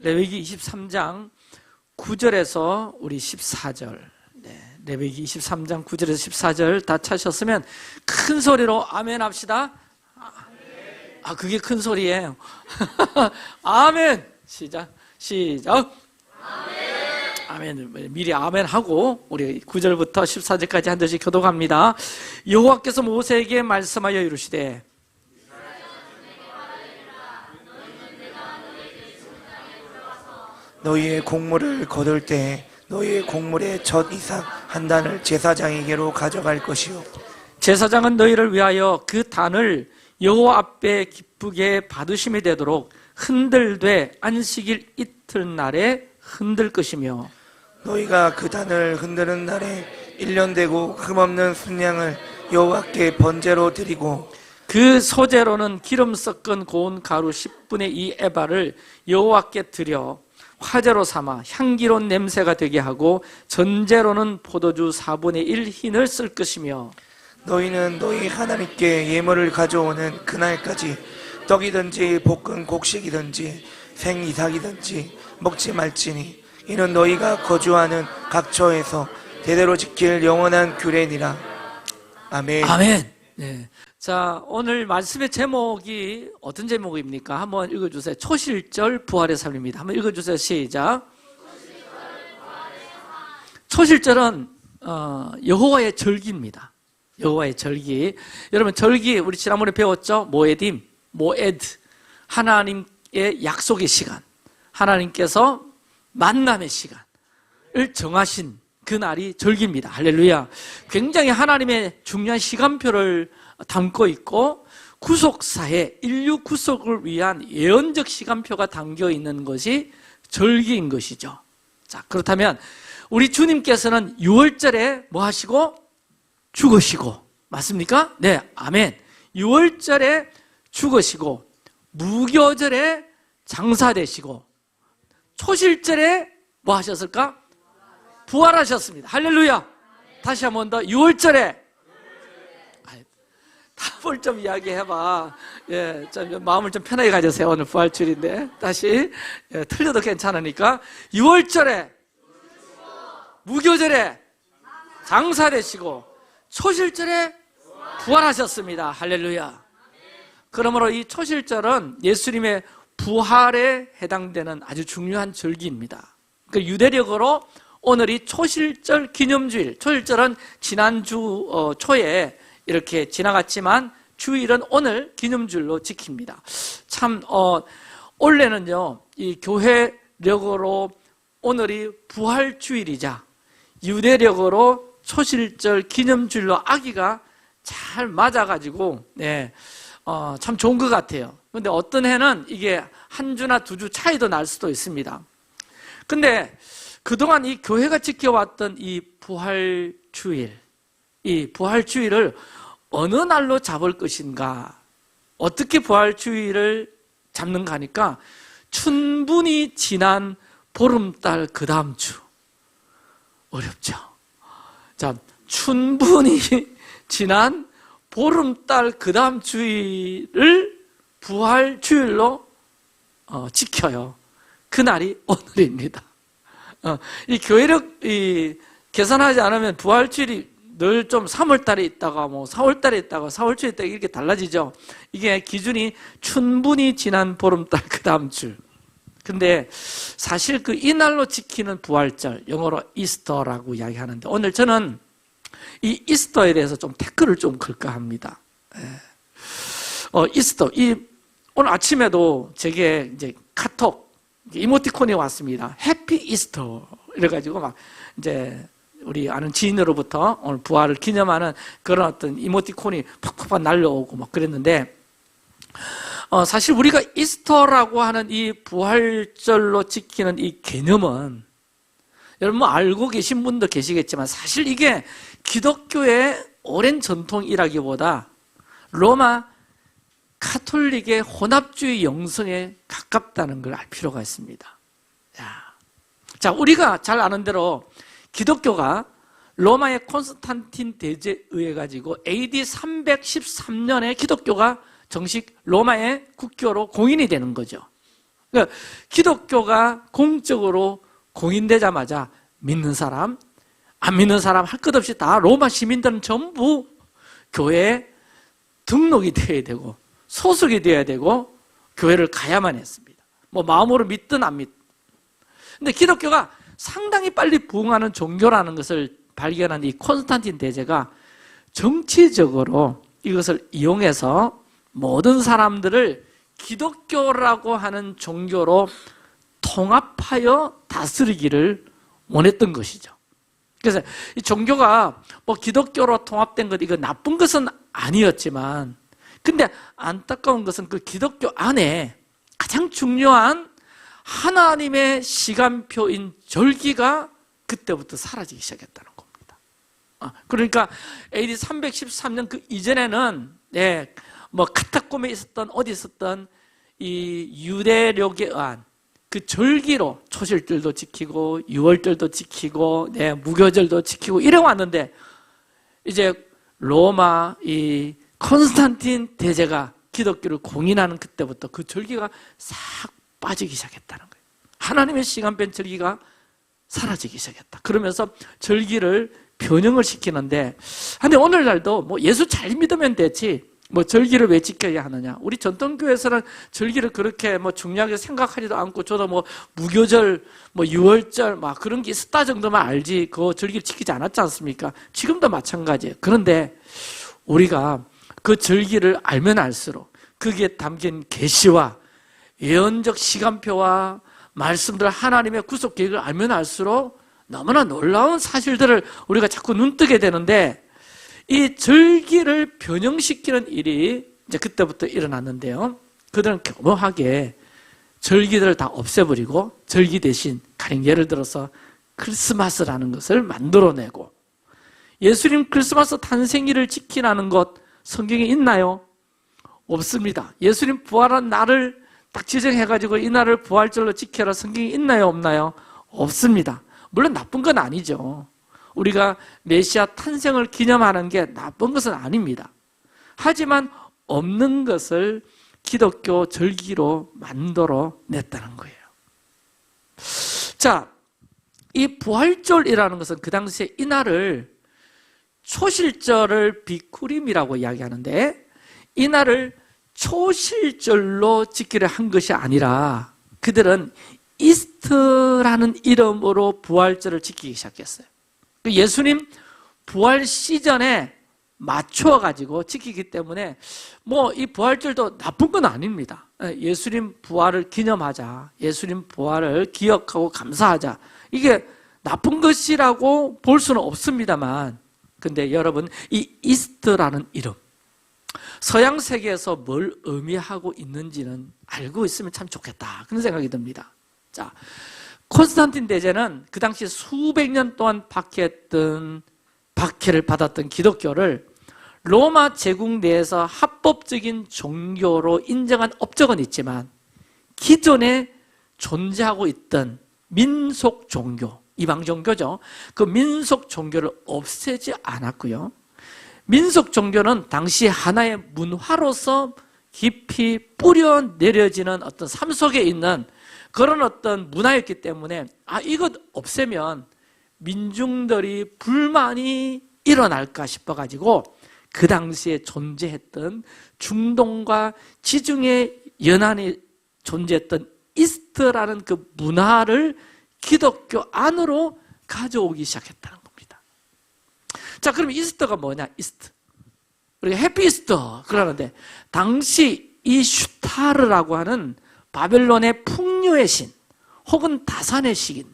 레위기 23장 9절에서 우리 14절, 레위기 23장 9절에서 14절 다 찾으셨으면 큰 소리로 아멘 합시다. 그게 큰 소리예요. 아멘. 시작. 아멘. 미리 아멘 하고 우리 9절부터 14절까지 한 절씩 교독합니다. 여호와께서 모세에게 말씀하여 이르시되 너희의 곡물을 거둘 때 너희의 곡물의 첫 이삭 한 단을 제사장에게로 가져갈 것이요 제사장은 너희를 위하여 그 단을 여호와 앞에 기쁘게 받으심이 되도록 흔들되 안식일 이튿날에 흔들 것이며 너희가 그 단을 흔드는 날에 1년 되고 흠없는 순양을 여호와께 번제로 드리고 그 소제로는 기름 섞은 고운 가루 10분의 2 에바를 여호와께 드려 화제로 삼아 향기로운 냄새가 되게 하고 전제로는 포도주 4분의 1 흰을 쓸 것이며 너희는 너희 하나님께 예물을 가져오는 그날까지 떡이든지 볶은 곡식이든지 생이삭이든지 먹지 말지니 이는 너희가 거주하는 각 처에서 대대로 지킬 영원한 규례니라. 아멘. 아멘. 네. 자, 오늘 말씀의 제목이 어떤 제목입니까? 한번 읽어주세요. 초실절 부활의 삶입니다. 한번 읽어주세요. 시작. 초실절은 여호와의 절기입니다. 여호와의 절기. 여러분 절기 우리 지난번에 배웠죠? 모에드. 하나님의 약속의 시간. 하나님께서 만남의 시간을 정하신 그날이 절기입니다. 할렐루야. 굉장히 하나님의 중요한 시간표를 담고 있고 구속사에 인류 구속을 위한 예언적 시간표가 담겨 있는 것이 절기인 것이죠. 자, 그렇다면 우리 주님께서는 6월절에 뭐 하시고? 죽으시고. 맞습니까? 네, 아멘. 6월절에 죽으시고 무교절에 장사되시고 초실절에 뭐 하셨을까? 부활하셨습니다. 할렐루야. 다시 한 번 더 6월절에 답을 좀 이야기해봐. 예, 좀 마음을 좀 편하게 가져세요. 오늘 부활주일인데 다시 틀려도 괜찮으니까 6월절에 무교절에 장사되시고 초실절에 부활하셨습니다. 할렐루야. 그러므로 이 초실절은 예수님의 부활에 해당되는 아주 중요한 절기입니다. 그 유대력으로 오늘이 초실절 기념주일, 초실절은 지난주 초에 이렇게 지나갔지만 주일은 오늘 기념주일로 지킵니다. 참 원래는요 이 교회력으로 오늘이 부활주일이자 유대력으로 초실절 기념주일로 아기가 잘 맞아가지고 참 좋은 것 같아요. 근데 어떤 해는 이게 한 주나 두 주 차이도 날 수도 있습니다. 근데 그동안 이 교회가 지켜왔던 이 부활주일, 이 부활주일을 어느 날로 잡을 것인가, 어떻게 부활주일을 잡는가 하니까 춘분이 지난 보름달 그 다음 주. 어렵죠? 자, 춘분이 지난 보름달 그 다음 주일을 부활주일로 지켜요. 그날이 오늘입니다. 이 교회력 계산하지 않으면 부활주일이 늘 좀 3월달에 있다가 뭐 4월달에 있다가 4월주일에 있다가 이렇게 달라지죠. 이게 기준이 춘분이 지난 보름달 그 다음 주. 근데 사실 그 이날로 지키는 부활절, 영어로 이스터라고 이야기하는데 오늘 저는 이 이스터에 대해서 좀 태클을 좀 걸까 합니다. 이스터. 오늘 아침에도 제게 이제 카톡, 이모티콘이 왔습니다. 해피 이스터. 이래가지고 막 이제 우리 아는 지인으로부터 오늘 부활을 기념하는 그런 어떤 이모티콘이 팍팍팍 날려오고 막 그랬는데, 사실 우리가 이스터라고 하는 이 부활절로 지키는 이 개념은 여러분 뭐 알고 계신 분도 계시겠지만 사실 이게 기독교의 오랜 전통이라기보다 로마 카톨릭의 혼합주의 영성에 가깝다는 걸 알 필요가 있습니다. 자, 우리가 잘 아는 대로 기독교가 로마의 콘스탄틴 대제에 의해 가지고 AD 313년에 기독교가 정식 로마의 국교로 공인이 되는 거죠. 그러니까 기독교가 공적으로 공인되자마자 믿는 사람, 안 믿는 사람 할 것 없이 다 로마 시민들은 전부 교회에 등록이 되어야 되고 소속이 되어야 되고 교회를 가야만 했습니다. 뭐 마음으로 믿든 안 믿든. 근데 기독교가 상당히 빨리 부흥하는 종교라는 것을 발견한 이 콘스탄틴 대제가 정치적으로 이것을 이용해서 모든 사람들을 기독교라고 하는 종교로 통합하여 다스리기를 원했던 것이죠. 그래서 이 종교가 뭐 기독교로 통합된 것, 이거 나쁜 것은 아니었지만, 근데 안타까운 것은 그 기독교 안에 가장 중요한 하나님의 시간표인 절기가 그때부터 사라지기 시작했다는 겁니다. 그러니까 AD 313년 그 이전에는 뭐 카타콤에 있었던 어디 있었던 이 유대력에 의한 그 절기로 초실절도 지키고 유월절도 지키고 무교절도 지키고 이래 왔는데, 이제 로마 이 콘스탄틴 대제가 기독교를 공인하는 그때부터 그 절기가 싹 빠지기 시작했다는 거예요. 하나님의 시간변 절기가 사라지기 시작했다. 그러면서 절기를 변형을 시키는데, 근데 오늘날도 뭐 예수 잘 믿으면 되지 뭐 절기를 왜 지켜야 하느냐? 우리 전통교회에서는 절기를 그렇게 뭐 중요하게 생각하지도 않고, 저도 뭐 무교절, 뭐 유월절 막 그런 게 있었다 정도만 알지 그 절기를 지키지 않았지 않습니까? 지금도 마찬가지예요. 그런데 우리가 그 절기를 알면 알수록 거기에 담긴 계시와 예언적 시간표와 말씀들, 하나님의 구속 계획을 알면 알수록 너무나 놀라운 사실들을 우리가 자꾸 눈뜨게 되는데, 이 절기를 변형시키는 일이 이제 그때부터 일어났는데요. 그들은 교묘하게 절기들을 다 없애버리고 절기 대신 가령 예를 들어서 크리스마스라는 것을 만들어내고, 예수님 크리스마스 탄생일을 지키라는 것 성경에 있나요? 없습니다. 예수님 부활한 날을 딱 지정해가지고 이 날을 부활절로 지켜라 성경에 있나요? 없나요? 없습니다. 물론 나쁜 건 아니죠. 우리가 메시아 탄생을 기념하는 게 나쁜 것은 아닙니다. 하지만 없는 것을 기독교 절기로 만들어 냈다는 거예요. 자, 이 부활절이라는 것은 그 당시에 이 날을 초실절을 비쿠림이라고 이야기하는데, 이 날을 초실절로 지키려 한 것이 아니라 그들은 이스트라는 이름으로 부활절을 지키기 시작했어요. 예수님 부활 시즌에 맞춰가지고 지키기 때문에 뭐 이 부활절도 나쁜 건 아닙니다. 예수님 부활을 기념하자, 예수님 부활을 기억하고 감사하자, 이게 나쁜 것이라고 볼 수는 없습니다만, 근데 여러분 이 이스트라는 이름, 서양 세계에서 뭘 의미하고 있는지는 알고 있으면 참 좋겠다, 그런 생각이 듭니다. 자, 콘스탄틴 대제는 그 당시 수백 년 동안 박해를 받았던 기독교를 로마 제국 내에서 합법적인 종교로 인정한 업적은 있지만, 기존에 존재하고 있던 민속 종교, 이방 종교죠. 그 민속 종교를 없애지 않았고요. 민속 종교는 당시 하나의 문화로서 깊이 뿌려 내려지는 어떤 삶 속에 있는 그런 어떤 문화였기 때문에, 이것 없애면 민중들이 불만이 일어날까 싶어가지고 그 당시에 존재했던 중동과 지중해 연안에 존재했던 이스트라는 그 문화를 기독교 안으로 가져오기 시작했다는 겁니다. 자, 그럼 이스터가 뭐냐? 이스트. 우리가 해피 이스터 그러는데, 당시 이 슈타르라고 하는 바벨론의 풍요의 신, 혹은 다산의 신,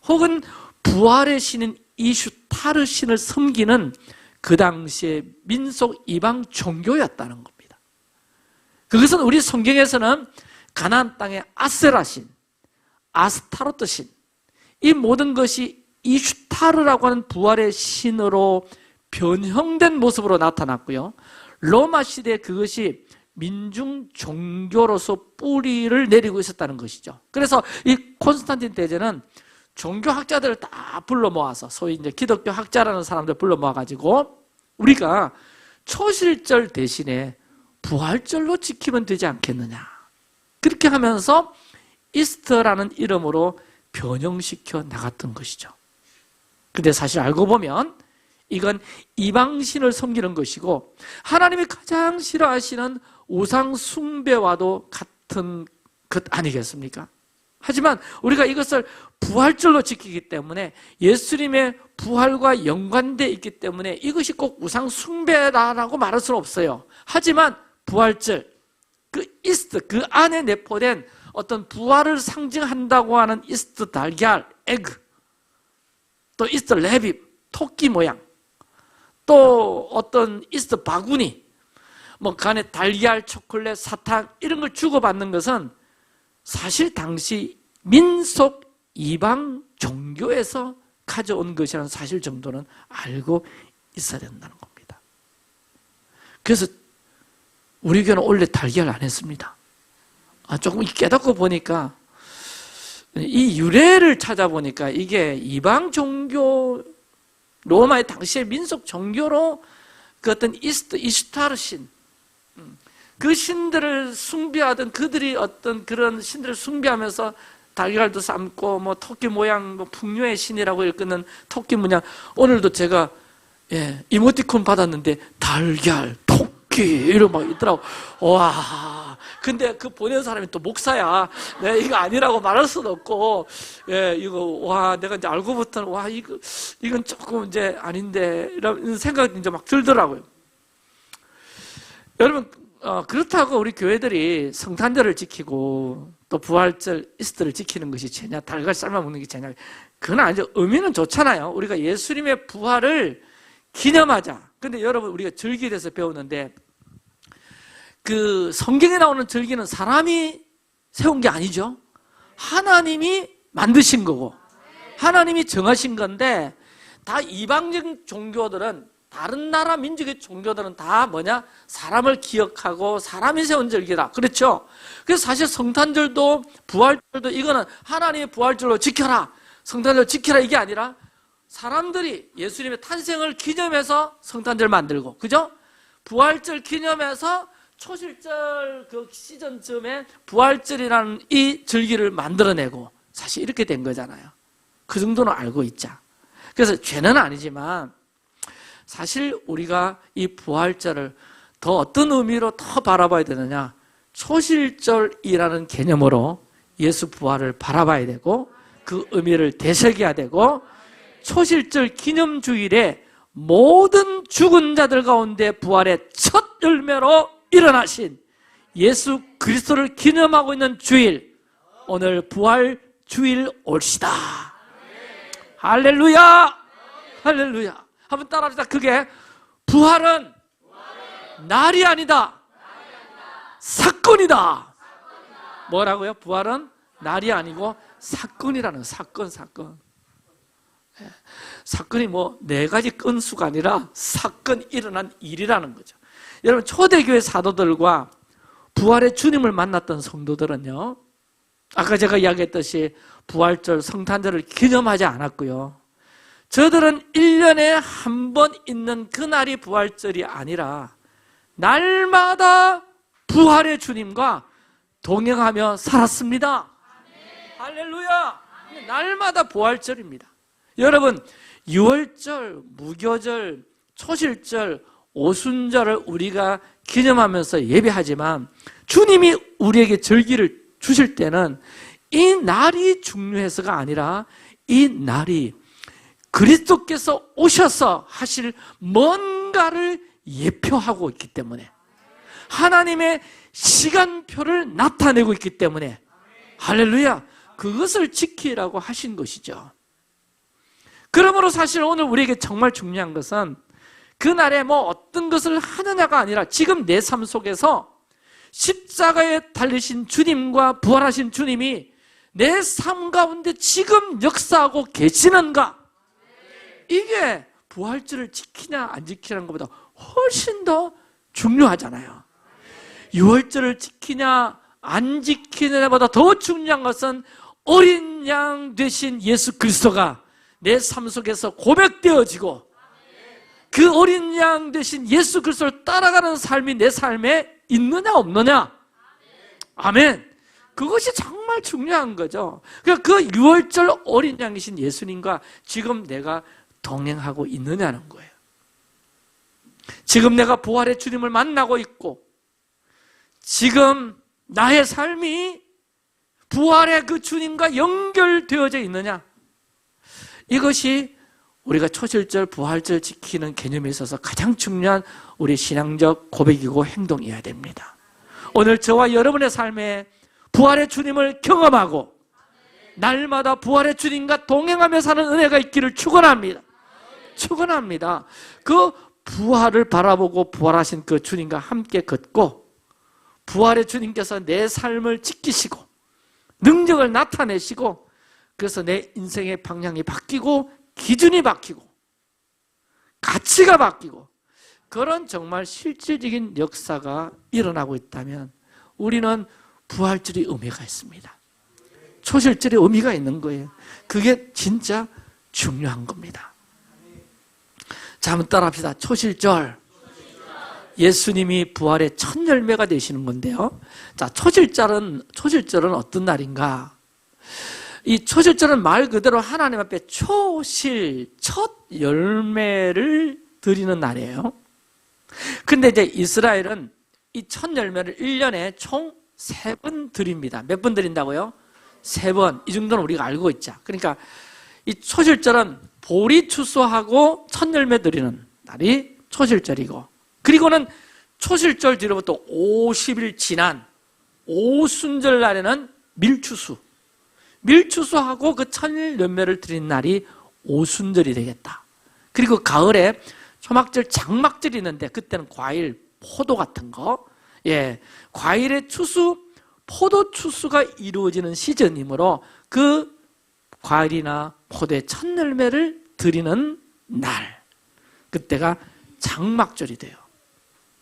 혹은 부활의 신인 이 슈타르 신을 섬기는 그 당시의 민속 이방 종교였다는 겁니다. 그것은 우리 성경에서는 가나안 땅의 아세라 신, 아스타로트 신, 이 모든 것이 이슈타르라고 하는 부활의 신으로 변형된 모습으로 나타났고요. 로마 시대에 그것이 민중 종교로서 뿌리를 내리고 있었다는 것이죠. 그래서 이 콘스탄틴 대제는 종교학자들을 다 불러 모아서, 소위 이제 기독교 학자라는 사람들 불러 모아가지고, 우리가 초실절 대신에 부활절로 지키면 되지 않겠느냐. 그렇게 하면서 이스터라는 이름으로 변형시켜 나갔던 것이죠. 근데 사실 알고 보면 이건 이방신을 섬기는 것이고 하나님이 가장 싫어하시는 우상 숭배와도 같은 것 아니겠습니까? 하지만 우리가 이것을 부활절로 지키기 때문에 예수님의 부활과 연관되어 있기 때문에 이것이 꼭 우상 숭배다라고 말할 수는 없어요. 하지만 부활절, 그 이스터, 그 안에 내포된 어떤 부활을 상징한다고 하는 이스터 달걀, 에그, 또 이스터 레빗, 토끼 모양, 또 어떤 이스터 바구니, 뭐 그 안에 달걀, 초콜릿, 사탕 이런 걸 주고받는 것은 사실 당시 민속 이방 종교에서 가져온 것이라는 사실 정도는 알고 있어야 된다는 겁니다. 그래서 우리 교회는 원래 달걀 안 했습니다. 조금 깨닫고 보니까 이 유래를 찾아보니까 이게 이방 종교, 로마의 당시의 민속 종교로 그 어떤 이슈타르 신, 그 신들을 숭배하던 그들이 어떤 그런 신들을 숭배하면서 달걀도 삶고 뭐 토끼 모양 뭐 풍요의 신이라고 일컫는 토끼 모양. 오늘도 제가 이모티콘 받았는데 달걀, 토끼 이런 막 있더라고. 와, 근데 그 보낸 사람이 또 목사야. 내가 이거 아니라고 말할 수도 없고, 이거 와 내가 이제 알고부터는 와 이건 조금 이제 아닌데 이런 생각이 이제 막 들더라고요. 여러분. 그렇다고 우리 교회들이 성탄절을 지키고 또 부활절 이스터를 지키는 것이 죄냐, 달걀 삶아 먹는 게 죄냐, 그건 아니죠. 의미는 좋잖아요. 우리가 예수님의 부활을 기념하자. 근데 여러분 우리가 절기에 대해서 배우는데 그 성경에 나오는 절기는 사람이 세운 게 아니죠. 하나님이 만드신 거고 하나님이 정하신 건데, 다 이방적 종교들은, 다른 나라 민족의 종교들은 다 뭐냐? 사람을 기억하고 사람이 세운 절기다. 그렇죠? 그래서 사실 성탄절도 부활절도 이거는 하나님의 부활절로 지켜라, 성탄절 지켜라 이게 아니라 사람들이 예수님의 탄생을 기념해서 성탄절 만들고, 그죠? 부활절 기념해서 초실절 그 시즌쯤에 부활절이라는 이 절기를 만들어내고, 사실 이렇게 된 거잖아요. 그 정도는 알고 있자. 그래서 죄는 아니지만 사실 우리가 이 부활절을 더 어떤 의미로 더 바라봐야 되느냐, 초실절이라는 개념으로 예수 부활을 바라봐야 되고 그 의미를 되새겨야 되고, 초실절 기념주일에 모든 죽은 자들 가운데 부활의 첫 열매로 일어나신 예수 그리스도를 기념하고 있는 주일, 오늘 부활 주일 올시다. 할렐루야, 할렐루야. 한번 따라합시다. 그게 부활은 날이 아니다, 사건이다. 뭐라고요? 부활은 날이 아니고 사건이라는, 사건. 사건이 뭐 네 가지 건수가 아니라 사건, 일어난 일이라는 거죠. 여러분, 초대교회 사도들과 부활의 주님을 만났던 성도들은요, 아까 제가 이야기했듯이 부활절, 성탄절을 기념하지 않았고요, 저들은 1년에 한 번 있는 그날이 부활절이 아니라 날마다 부활의 주님과 동행하며 살았습니다. 할렐루야. 날마다 부활절입니다. 여러분, 유월절, 무교절, 초실절, 오순절을 우리가 기념하면서 예배하지만 주님이 우리에게 절기를 주실 때는 이 날이 중요해서가 아니라 이 날이 그리스도께서 오셔서 하실 뭔가를 예표하고 있기 때문에, 하나님의 시간표를 나타내고 있기 때문에, 할렐루야, 그것을 지키라고 하신 것이죠. 그러므로 사실 오늘 우리에게 정말 중요한 것은 그날에 뭐 어떤 것을 하느냐가 아니라 지금 내 삶 속에서 십자가에 달리신 주님과 부활하신 주님이 내 삶 가운데 지금 역사하고 계시는가, 이게 부활절을 지키냐 안 지키냐는 것보다 훨씬 더 중요하잖아요. 유월절을 지키냐 안 지키느냐보다 더 중요한 것은 어린 양 되신 예수 그리스도가 내 삶 속에서 고백되어지고 그 어린 양 되신 예수 그리스도를 따라가는 삶이 내 삶에 있느냐 없느냐. 아멘. 그것이 정말 중요한 거죠. 그러니까 그 유월절 어린 양이신 예수님과 지금 내가 동행하고 있느냐는 거예요. 지금 내가 부활의 주님을 만나고 있고, 지금 나의 삶이 부활의 그 주님과 연결되어져 있느냐? 이것이 우리가 초실절, 부활절 지키는 개념에 있어서 가장 중요한 우리 신앙적 고백이고 행동이어야 됩니다. 오늘 저와 여러분의 삶에 부활의 주님을 경험하고 날마다 부활의 주님과 동행하며 사는 은혜가 있기를 축원합니다. 축원합니다. 그 부활을 바라보고 부활하신 그 주님과 함께 걷고, 부활의 주님께서 내 삶을 지키시고 능력을 나타내시고, 그래서 내 인생의 방향이 바뀌고 기준이 바뀌고 가치가 바뀌고, 그런 정말 실질적인 역사가 일어나고 있다면 우리는 부활절이 의미가 있습니다. 초실절의 의미가 있는 거예요. 그게 진짜 중요한 겁니다. 자, 한번 따라합시다. 초실절. 예수님이 부활의 첫 열매가 되시는 건데요. 자, 초실절은 어떤 날인가? 이 초실절은 말 그대로 하나님 앞에 초실, 첫 열매를 드리는 날이에요. 근데 이제 이스라엘은 이 첫 열매를 1년에 총 3번 드립니다. 몇 번 드린다고요? 3번. 이 정도는 우리가 알고 있죠. 그러니까 이 초실절은 보리 추수하고 첫 열매 드리는 날이 초실절이고, 그리고는 초실절 뒤로부터 50일 지난 오순절 날에는 밀추수하고 그 첫 열매를 드린 날이 오순절이 되겠다. 그리고 가을에 초막절, 장막절이 있는데 그때는 과일, 포도 같은 거, 과일의 추수, 포도 추수가 이루어지는 시즌이므로 그 과일이나 포도의 첫 열매를 드리는 날, 그때가 장막절이 돼요.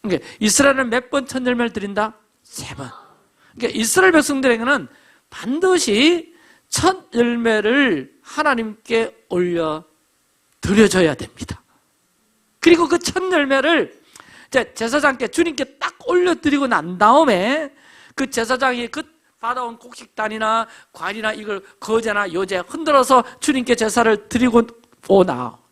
그러니까 이스라엘은 몇 번 첫 열매를 드린다? 3번. 그러니까 이스라엘 백성들에게는 반드시 첫 열매를 하나님께 올려 드려줘야 됩니다. 그리고 그 첫 열매를 제사장께, 주님께 딱 올려드리고 난 다음에 그 제사장이 그 받아온 곡식단이나 과일이나 이걸 거제나 요제 흔들어서 주님께 제사를 드리고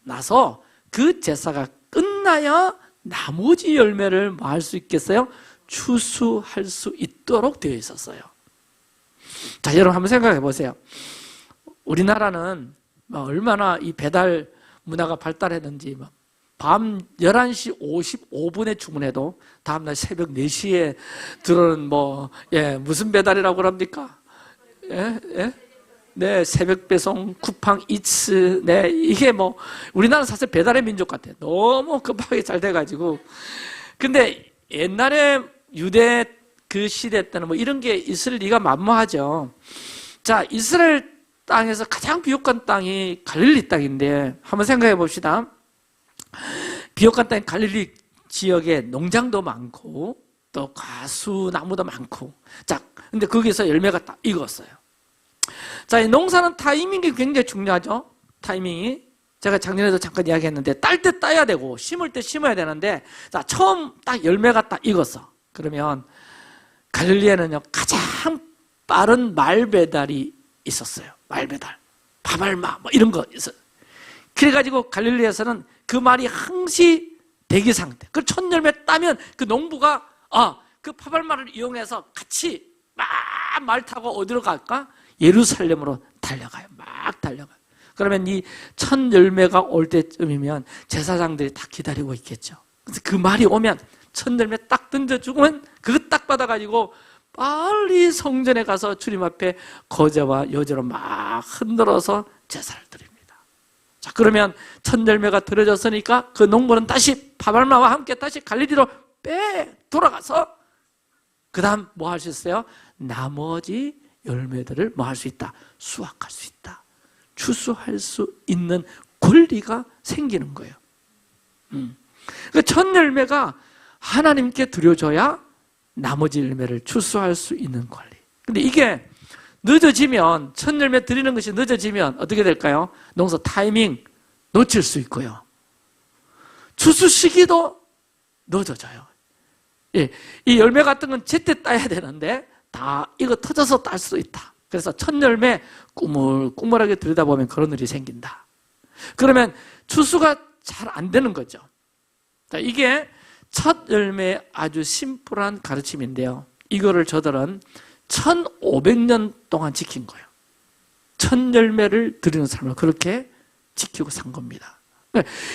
나서 그 제사가 끝나야 나머지 열매를 뭐 할 수 있겠어요? 추수할 수 있도록 되어 있었어요. 자, 여러분 한번 생각해 보세요. 우리나라는 얼마나 이 배달 문화가 발달했는지, 밤 11시 55분에 주문해도 다음날 새벽 4시에 들어오는 무슨 배달이라고 그럽니까? 네, 새벽 배송, 쿠팡, 이츠, 이게 우리나라는 사실 배달의 민족 같아요. 너무 급하게 잘 돼가지고. 근데 옛날에 유대 그 시대 때는 이런 게 있을 리가 만무하죠. 자, 이스라엘 땅에서 가장 비옥한 땅이 갈릴리 땅인데 한번 생각해 봅시다. 비옥한 땅 갈릴리 지역에 농장도 많고 또 가수 나무도 많고, 자, 근데 거기서 열매가 딱 익었어요. 자, 이 농사는 타이밍이 굉장히 중요하죠. 타이밍이. 제가 작년에도 잠깐 이야기했는데 딸 때 따야 되고 심을 때 심어야 되는데, 자, 처음 딱 열매가 딱 익었어. 그러면 갈릴리에는요 가장 빠른 말 배달이 있었어요. 말 배달, 파발마 이런 거 있어요. 그래가지고 갈릴리에서는 그 말이 항시 대기 상태. 그 첫 열매 따면 그 농부가 그 파발마를 이용해서 같이 막 말 타고 어디로 갈까? 예루살렘으로 달려가요. 막 달려가요. 그러면 이 첫 열매가 올 때쯤이면 제사장들이 다 기다리고 있겠죠. 그래서 그 말이 오면 첫 열매 딱 던져주면 그거 딱 받아가지고 빨리 성전에 가서 주님 앞에 거제와 요제로 막 흔들어서 제사를 드립니다. 자, 그러면 첫 열매가 들어졌으니까 그 농부는 다시 파발마와 함께 다시 갈릴리로 돌아가서 그 다음 뭐 할 수 있어요? 나머지 열매들을 뭐 할 수 있다? 수확할 수 있다. 추수할 수 있는 권리가 생기는 거예요. 그 첫 열매가 하나님께 드려줘야 나머지 열매를 추수할 수 있는 권리. 근데 이게 늦어지면, 첫 열매 드리는 것이 늦어지면 어떻게 될까요? 농사 타이밍 놓칠 수 있고요. 추수 시기도 늦어져요. 이 열매 같은 건 제때 따야 되는데 다 이거 터져서 딸 수도 있다. 그래서 첫 열매 꾸물꾸물하게 들여다보면 그런 일이 생긴다. 그러면 추수가 잘 안 되는 거죠. 이게 첫 열매의 아주 심플한 가르침인데요. 이거를 저들은 1500년 동안 지킨 거예요. 첫 열매를 드리는 삶을 그렇게 지키고 산 겁니다.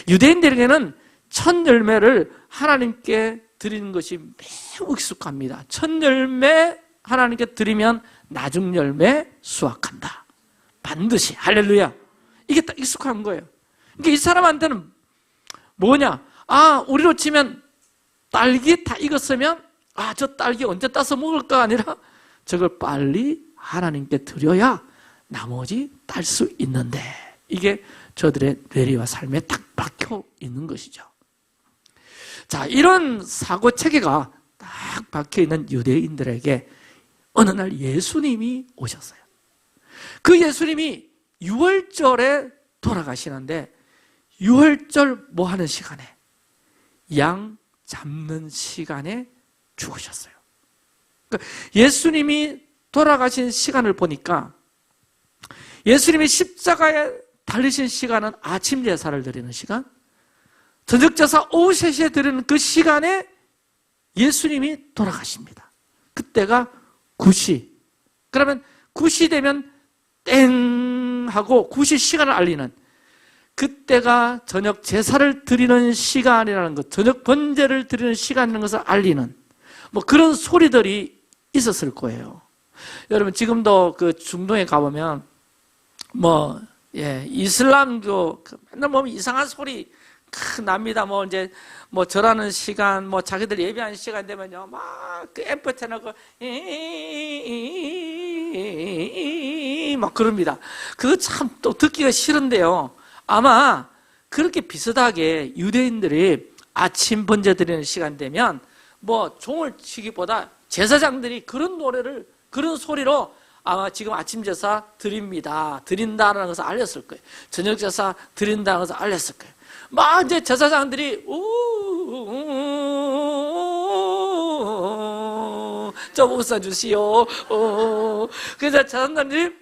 유대인들에게는 첫 열매를 하나님께 드리는 것이 매우 익숙합니다. 첫 열매 하나님께 드리면 나중 열매 수확한다. 반드시. 할렐루야. 이게 딱 익숙한 거예요. 그러니까 이 사람한테는 뭐냐? 우리로 치면 딸기 다 익었으면 저 딸기 언제 따서 먹을까 아니라 저걸 빨리 하나님께 드려야 나머지 딸 수 있는데, 이게 저들의 뇌리와 삶에 딱 박혀 있는 것이죠. 자, 이런 사고 체계가 딱 박혀 있는 유대인들에게 어느 날 예수님이 오셨어요. 그 예수님이 유월절에 돌아가시는데, 유월절 뭐 하는 시간에? 양 잡는 시간에 죽으셨어요. 그러니까 예수님이 돌아가신 시간을 보니까 예수님이 십자가에 달리신 시간은 아침 제사를 드리는 시간, 저녁 제사 오후 3시에 드리는 그 시간에 예수님이 돌아가십니다. 그때가 9시. 그러면 9시 되면 땡 하고 9시 시간을 알리는, 그때가 저녁 제사를 드리는 시간이라는 것, 저녁 번제를 드리는 시간이라는 것을 알리는 뭐 그런 소리들이 있었을 거예요. 여러분, 지금도 그 중동에 가보면 이슬람교 맨날 보면 이상한 소리 납니다. 뭐 절하는 시간, 자기들 예배하는 시간 되면요, 막 그 앰프 채널 막 그럽니다. 그거 참 또 듣기가 싫은데요. 아마 그렇게 비슷하게 유대인들이 아침 번제 드리는 시간 되면 종을 치기보다 제사장들이 그런 노래를, 그런 소리로 아마 지금 아침 제사 드린다는 것을 알렸을 거예요. 저녁 제사 드린다는 것을 알렸을 거예요. 막 이제 제사장들이 좀 웃어주시오. 그래서 제사장들이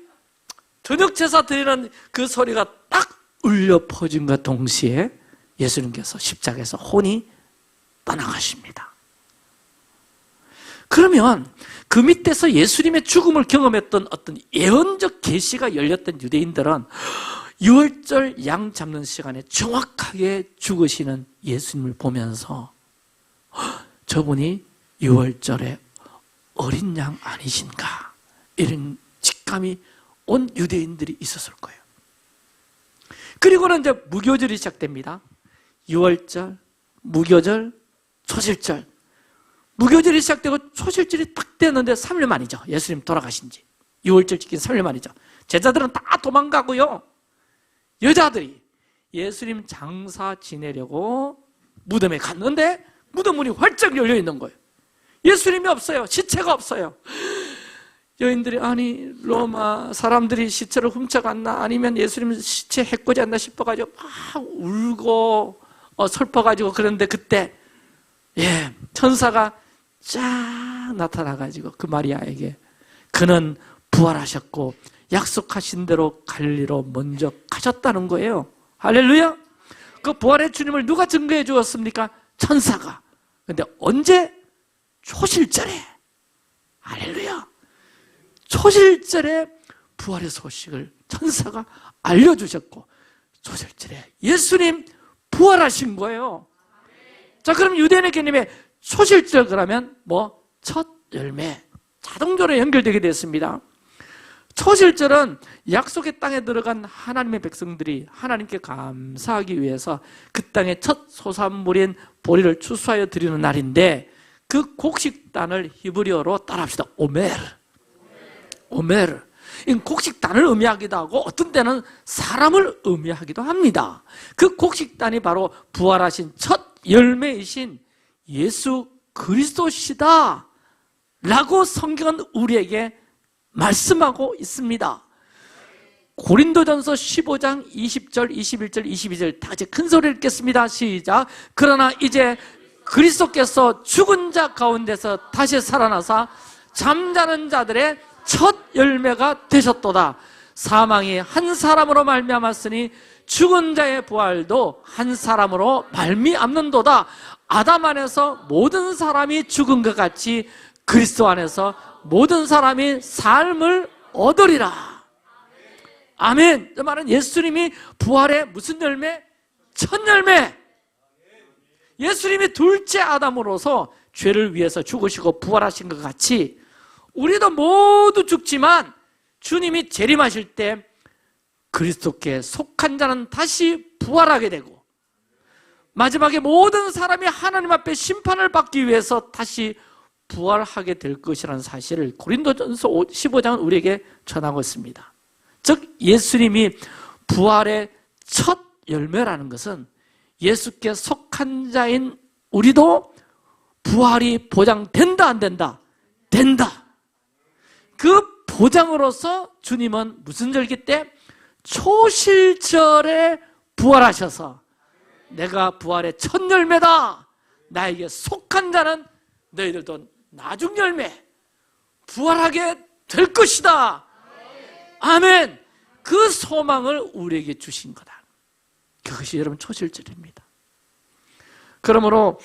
저녁 제사 드리는 그 소리가 딱 울려 퍼진과 동시에 예수님께서 십자가에서 혼이 떠나가십니다. 그러면 그 밑에서 예수님의 죽음을 경험했던 어떤 예언적 계시가 열렸던 유대인들은 유월절 양 잡는 시간에 정확하게 죽으시는 예수님을 보면서 저분이 유월절에 어린 양 아니신가, 이런 직감이 온 유대인들이 있었을 거예요. 그리고는 이제 무교절이 시작됩니다. 유월절, 무교절, 초실절. 무교절이 시작되고 초실절이 딱 됐는데 3일 만이죠. 예수님 돌아가신 지. 유월절 지킨 3일 만이죠. 제자들은 다 도망가고요. 여자들이 예수님 장사 지내려고 무덤에 갔는데 무덤 문이 활짝 열려 있는 거예요. 예수님이 없어요. 시체가 없어요. 여인들이 로마 사람들이 시체를 훔쳐갔나, 아니면 예수님 시체 해코지 않나 싶어가지고 막 울고 슬퍼가지고, 그런데 그때 천사가 쫙 나타나가지고 그 마리아에게 그는 부활하셨고 약속하신 대로 갈릴리로 먼저 가셨다는 거예요. 할렐루야. 그 부활의 주님을 누가 증거해 주었습니까? 천사가. 근데 언제? 초실절에. 할렐루야. 초실절에 부활의 소식을 천사가 알려주셨고, 초실절에 예수님 부활하신 거예요. 자, 그럼 유대인의 개념에 초실절 그러면 첫 열매, 자동적으로 연결되게 됐습니다. 초실절은 약속의 땅에 들어간 하나님의 백성들이 하나님께 감사하기 위해서 그 땅의 첫 소산물인 보리를 추수하여 드리는 날인데, 그 곡식단을 히브리어로 따라합시다. 오메르. 이 곡식단을 의미하기도 하고 어떤 때는 사람을 의미하기도 합니다. 그 곡식단이 바로 부활하신 첫 열매이신 예수 그리스도시다 라고 성경은 우리에게 말씀하고 있습니다. 고린도전서 15장 20절, 21절, 22절 다 같이 큰 소리를 읽겠습니다. 시작. 그러나 이제 그리스도께서 죽은 자 가운데서 다시 살아나사 잠자는 자들의 첫 열매가 되셨도다. 사망이 한 사람으로 말미암았으니 죽은 자의 부활도 한 사람으로 말미암는도다. 아담 안에서 모든 사람이 죽은 것 같이 그리스도 안에서 모든 사람이 삶을 얻으리라. 아멘. 그 말은 예수님이 부활의 무슨 열매? 첫 열매. 예수님이 둘째 아담으로서 죄를 위해서 죽으시고 부활하신 것 같이 우리도 모두 죽지만 주님이 재림하실 때 그리스도께 속한 자는 다시 부활하게 되고 마지막에 모든 사람이 하나님 앞에 심판을 받기 위해서 다시 부활하게 될 것이라는 사실을 고린도전서 15장은 우리에게 전하고 있습니다. 즉 예수님이 부활의 첫 열매라는 것은 예수께 속한 자인 우리도 부활이 보장된다 안 된다? 된다. 그 보장으로서 주님은 무슨 절기 때? 초실절에 부활하셔서 내가 부활의 첫 열매다. 나에게 속한 자는 너희들도 나중 열매 부활하게 될 것이다. 아멘. 그 소망을 우리에게 주신 거다. 그것이 여러분 초실절입니다. 그러므로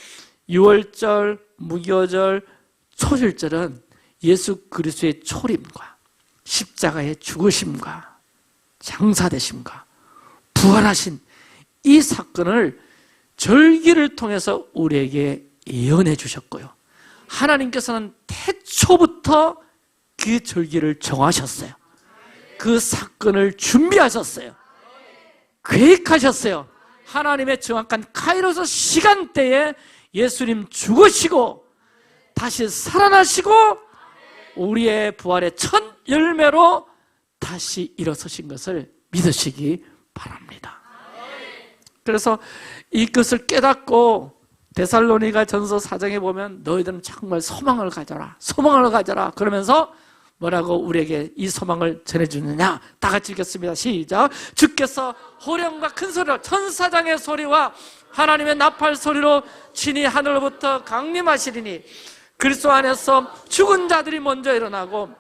유월절, 무교절, 초실절은 예수 그리스도의 초림과 십자가의 죽으심과 장사되심과 부활하신 이 사건을 절기를 통해서 우리에게 예언해 주셨고요. 하나님께서는 태초부터 그 절기를 정하셨어요. 그 사건을 준비하셨어요. 계획하셨어요. 하나님의 정확한 카이로스 시간대에 예수님 죽으시고 다시 살아나시고 우리의 부활의 첫 열매로 다시 일어서신 것을 믿으시기 바랍니다. 그래서 이것을 깨닫고 데살로니가 전서 4장에 보면 너희들은 정말 소망을 가져라, 소망을 가져라 그러면서 뭐라고 우리에게 이 소망을 전해주느냐? 다 같이 읽겠습니다. 시작. 주께서 호령과 큰 소리로 천사장의 소리와 하나님의 나팔 소리로 친히 하늘로부터 강림하시리니 그리스도 안에서 죽은 자들이 먼저 일어나고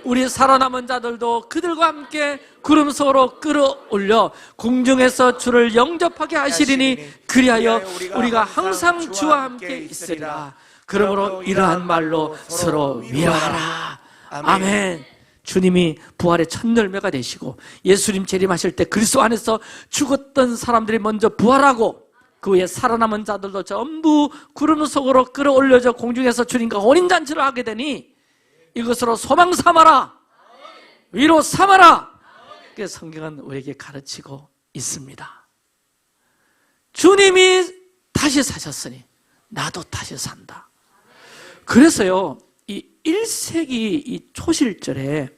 우리 살아남은 자들도 그들과 함께 구름 속으로 끌어올려 공중에서 주를 영접하게 하시리니 그리하여 우리가 항상 주와 함께 있으리라. 그러므로 이러한 말로 서로 위로하라. 아멘. 주님이 부활의 첫 열매가 되시고 예수님 재림하실 때 그리스도 안에서 죽었던 사람들이 먼저 부활하고 그 후에 살아남은 자들도 전부 구름 속으로 끌어올려져 공중에서 주님과 혼인잔치를 하게 되니 이것으로 소망 삼아라, 위로 삼아라. 그게 성경은 우리에게 가르치고 있습니다. 주님이 다시 사셨으니 나도 다시 산다. 그래서요, 이 1세기 이 초실절에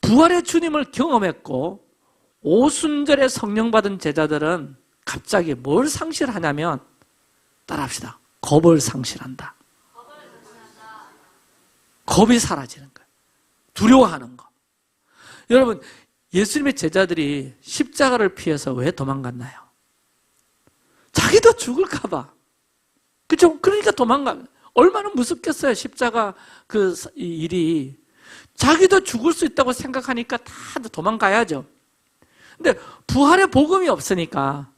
부활의 주님을 경험했고 오순절에 성령 받은 제자들은 갑자기 뭘 상실하냐면, 따라합시다. 겁을 상실한다. 겁이 사라지는 거예요. 두려워하는 거. 여러분, 예수님의 제자들이 십자가를 피해서 왜 도망갔나요? 자기도 죽을까 봐. 그렇죠? 그러니까 도망가. 얼마나 무섭겠어요, 십자가 그 일이. 자기도 죽을 수 있다고 생각하니까 다 도망가야죠. 근데 부활의 복음이 없으니까,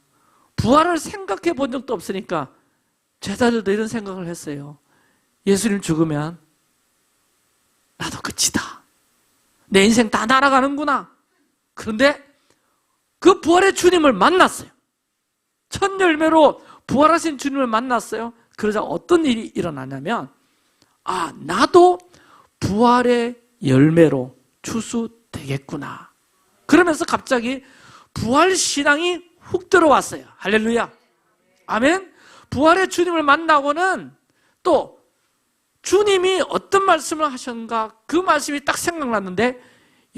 부활을 생각해 본 적도 없으니까 제자들도 이런 생각을 했어요. 예수님 죽으면 나도 끝이다. 내 인생 다 날아가는구나. 그런데 그 부활의 주님을 만났어요. 첫 열매로 부활하신 주님을 만났어요. 그러자 어떤 일이 일어나냐면, 아, 나도 부활의 열매로 추수되겠구나. 그러면서 갑자기 부활신앙이 훅 들어왔어요. 할렐루야. 아멘. 부활의 주님을 만나고는 또 주님이 어떤 말씀을 하셨는가, 그 말씀이 딱 생각났는데,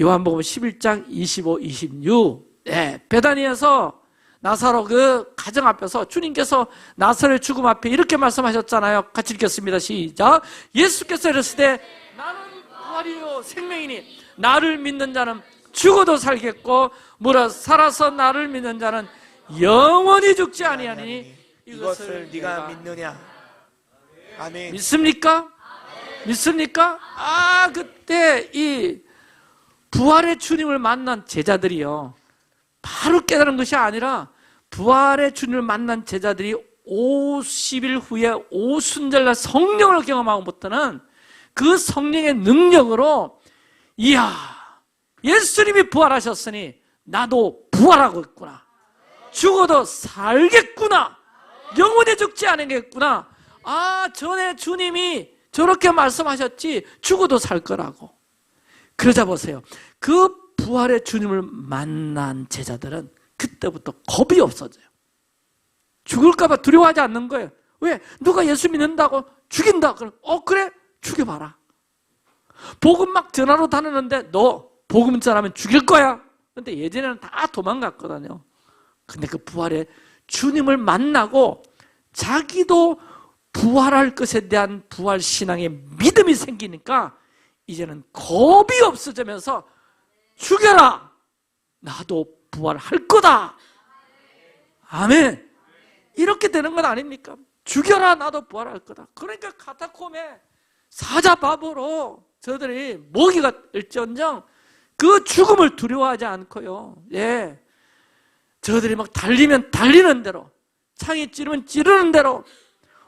요한복음 11장 25, 26 베다니에서 나사로 그 가정 앞에서 주님께서 나사로의 죽음 앞에 이렇게 말씀하셨잖아요. 같이 읽겠습니다. 시작. 예수께서 이르시되 나는 부활이요 생명이니 나를 믿는 자는 죽어도 살겠고 무릇 살아서 나를 믿는 자는 영원히 죽지 아니하니 이것을 네가 믿느냐? 아멘. 믿습니까? 믿습니까? 그때 이 부활의 주님을 만난 제자들이요, 바로 깨달은 것이 아니라 부활의 주님을 만난 제자들이 50일 후에 오순절날 성령을 경험하고부터는 그 성령의 능력으로, 이야, 예수님이 부활하셨으니 나도 부활하고 있구나, 죽어도 살겠구나, 영원히 죽지 않겠구나, 전에 주님이 저렇게 말씀하셨지, 죽어도 살 거라고. 그러자 보세요, 그 부활의 주님을 만난 제자들은 그때부터 겁이 없어져요. 죽을까 봐 두려워하지 않는 거예요. 왜? 누가 예수 믿는다고 죽인다 그럼 그래? 죽여봐라. 복음 막 전하러 다니는데 너 복음 전하면 죽일 거야. 근데 예전에는 다 도망갔거든요. 근데 그 부활의 주님을 만나고 자기도 부활할 것에 대한 부활 신앙의 믿음이 생기니까 이제는 겁이 없어지면서 죽여라, 나도 부활할 거다. 아멘. 이렇게 되는 건 아닙니까? 죽여라, 나도 부활할 거다. 그러니까 카타콤에 사자밥으로 저들이 모기가 일지언정 그 죽음을 두려워하지 않고요, 저들이 막 달리면 달리는 대로, 창이 찌르면 찌르는 대로,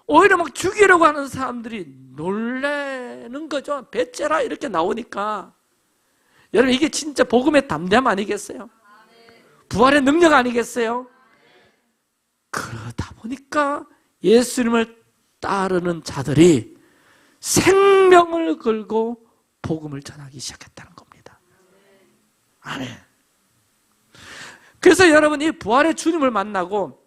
오히려 막 죽이려고 하는 사람들이 놀라는 거죠. 배째라 이렇게 나오니까. 여러분, 이게 진짜 복음의 담대함 아니겠어요? 부활의 능력 아니겠어요? 그러다 보니까 예수님을 따르는 자들이 생명을 걸고 복음을 전하기 시작했다는 겁니다. 아멘. 그래서 여러분, 이 부활의 주님을 만나고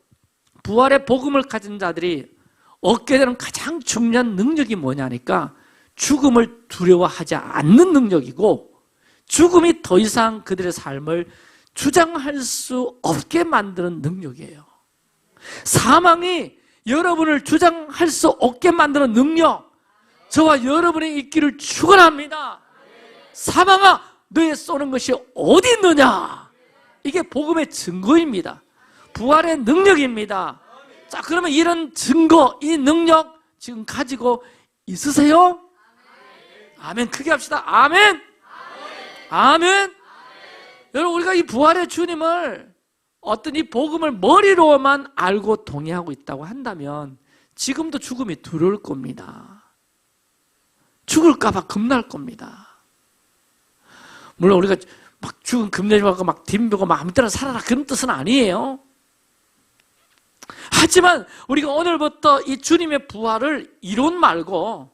부활의 복음을 가진 자들이 얻게 되는 가장 중요한 능력이 뭐냐니까 죽음을 두려워하지 않는 능력이고, 죽음이 더 이상 그들의 삶을 주장할 수 없게 만드는 능력이에요. 사망이 여러분을 주장할 수 없게 만드는 능력, 저와 여러분의 있기를 축원합니다. 사망아, 너의 쏘는 것이 어디 있느냐? 이게 복음의 증거입니다. 부활의 능력입니다. 자, 그러면 이런 증거, 이 능력 지금 가지고 있으세요? 아멘. 크게 합시다. 아멘. 아멘. 여러분, 우리가 이 부활의 주님을, 어떤 이 복음을 머리로만 알고 동의하고 있다고 한다면 지금도 죽음이 두려울 겁니다. 죽을까 봐 겁날 겁니다. 물론 우리가 막 죽음 겁내지 말고 막 dim보고 막 아무 때나 살아라 그런 뜻은 아니에요. 하지만 우리가 오늘부터 이 주님의 부활을 이론 말고,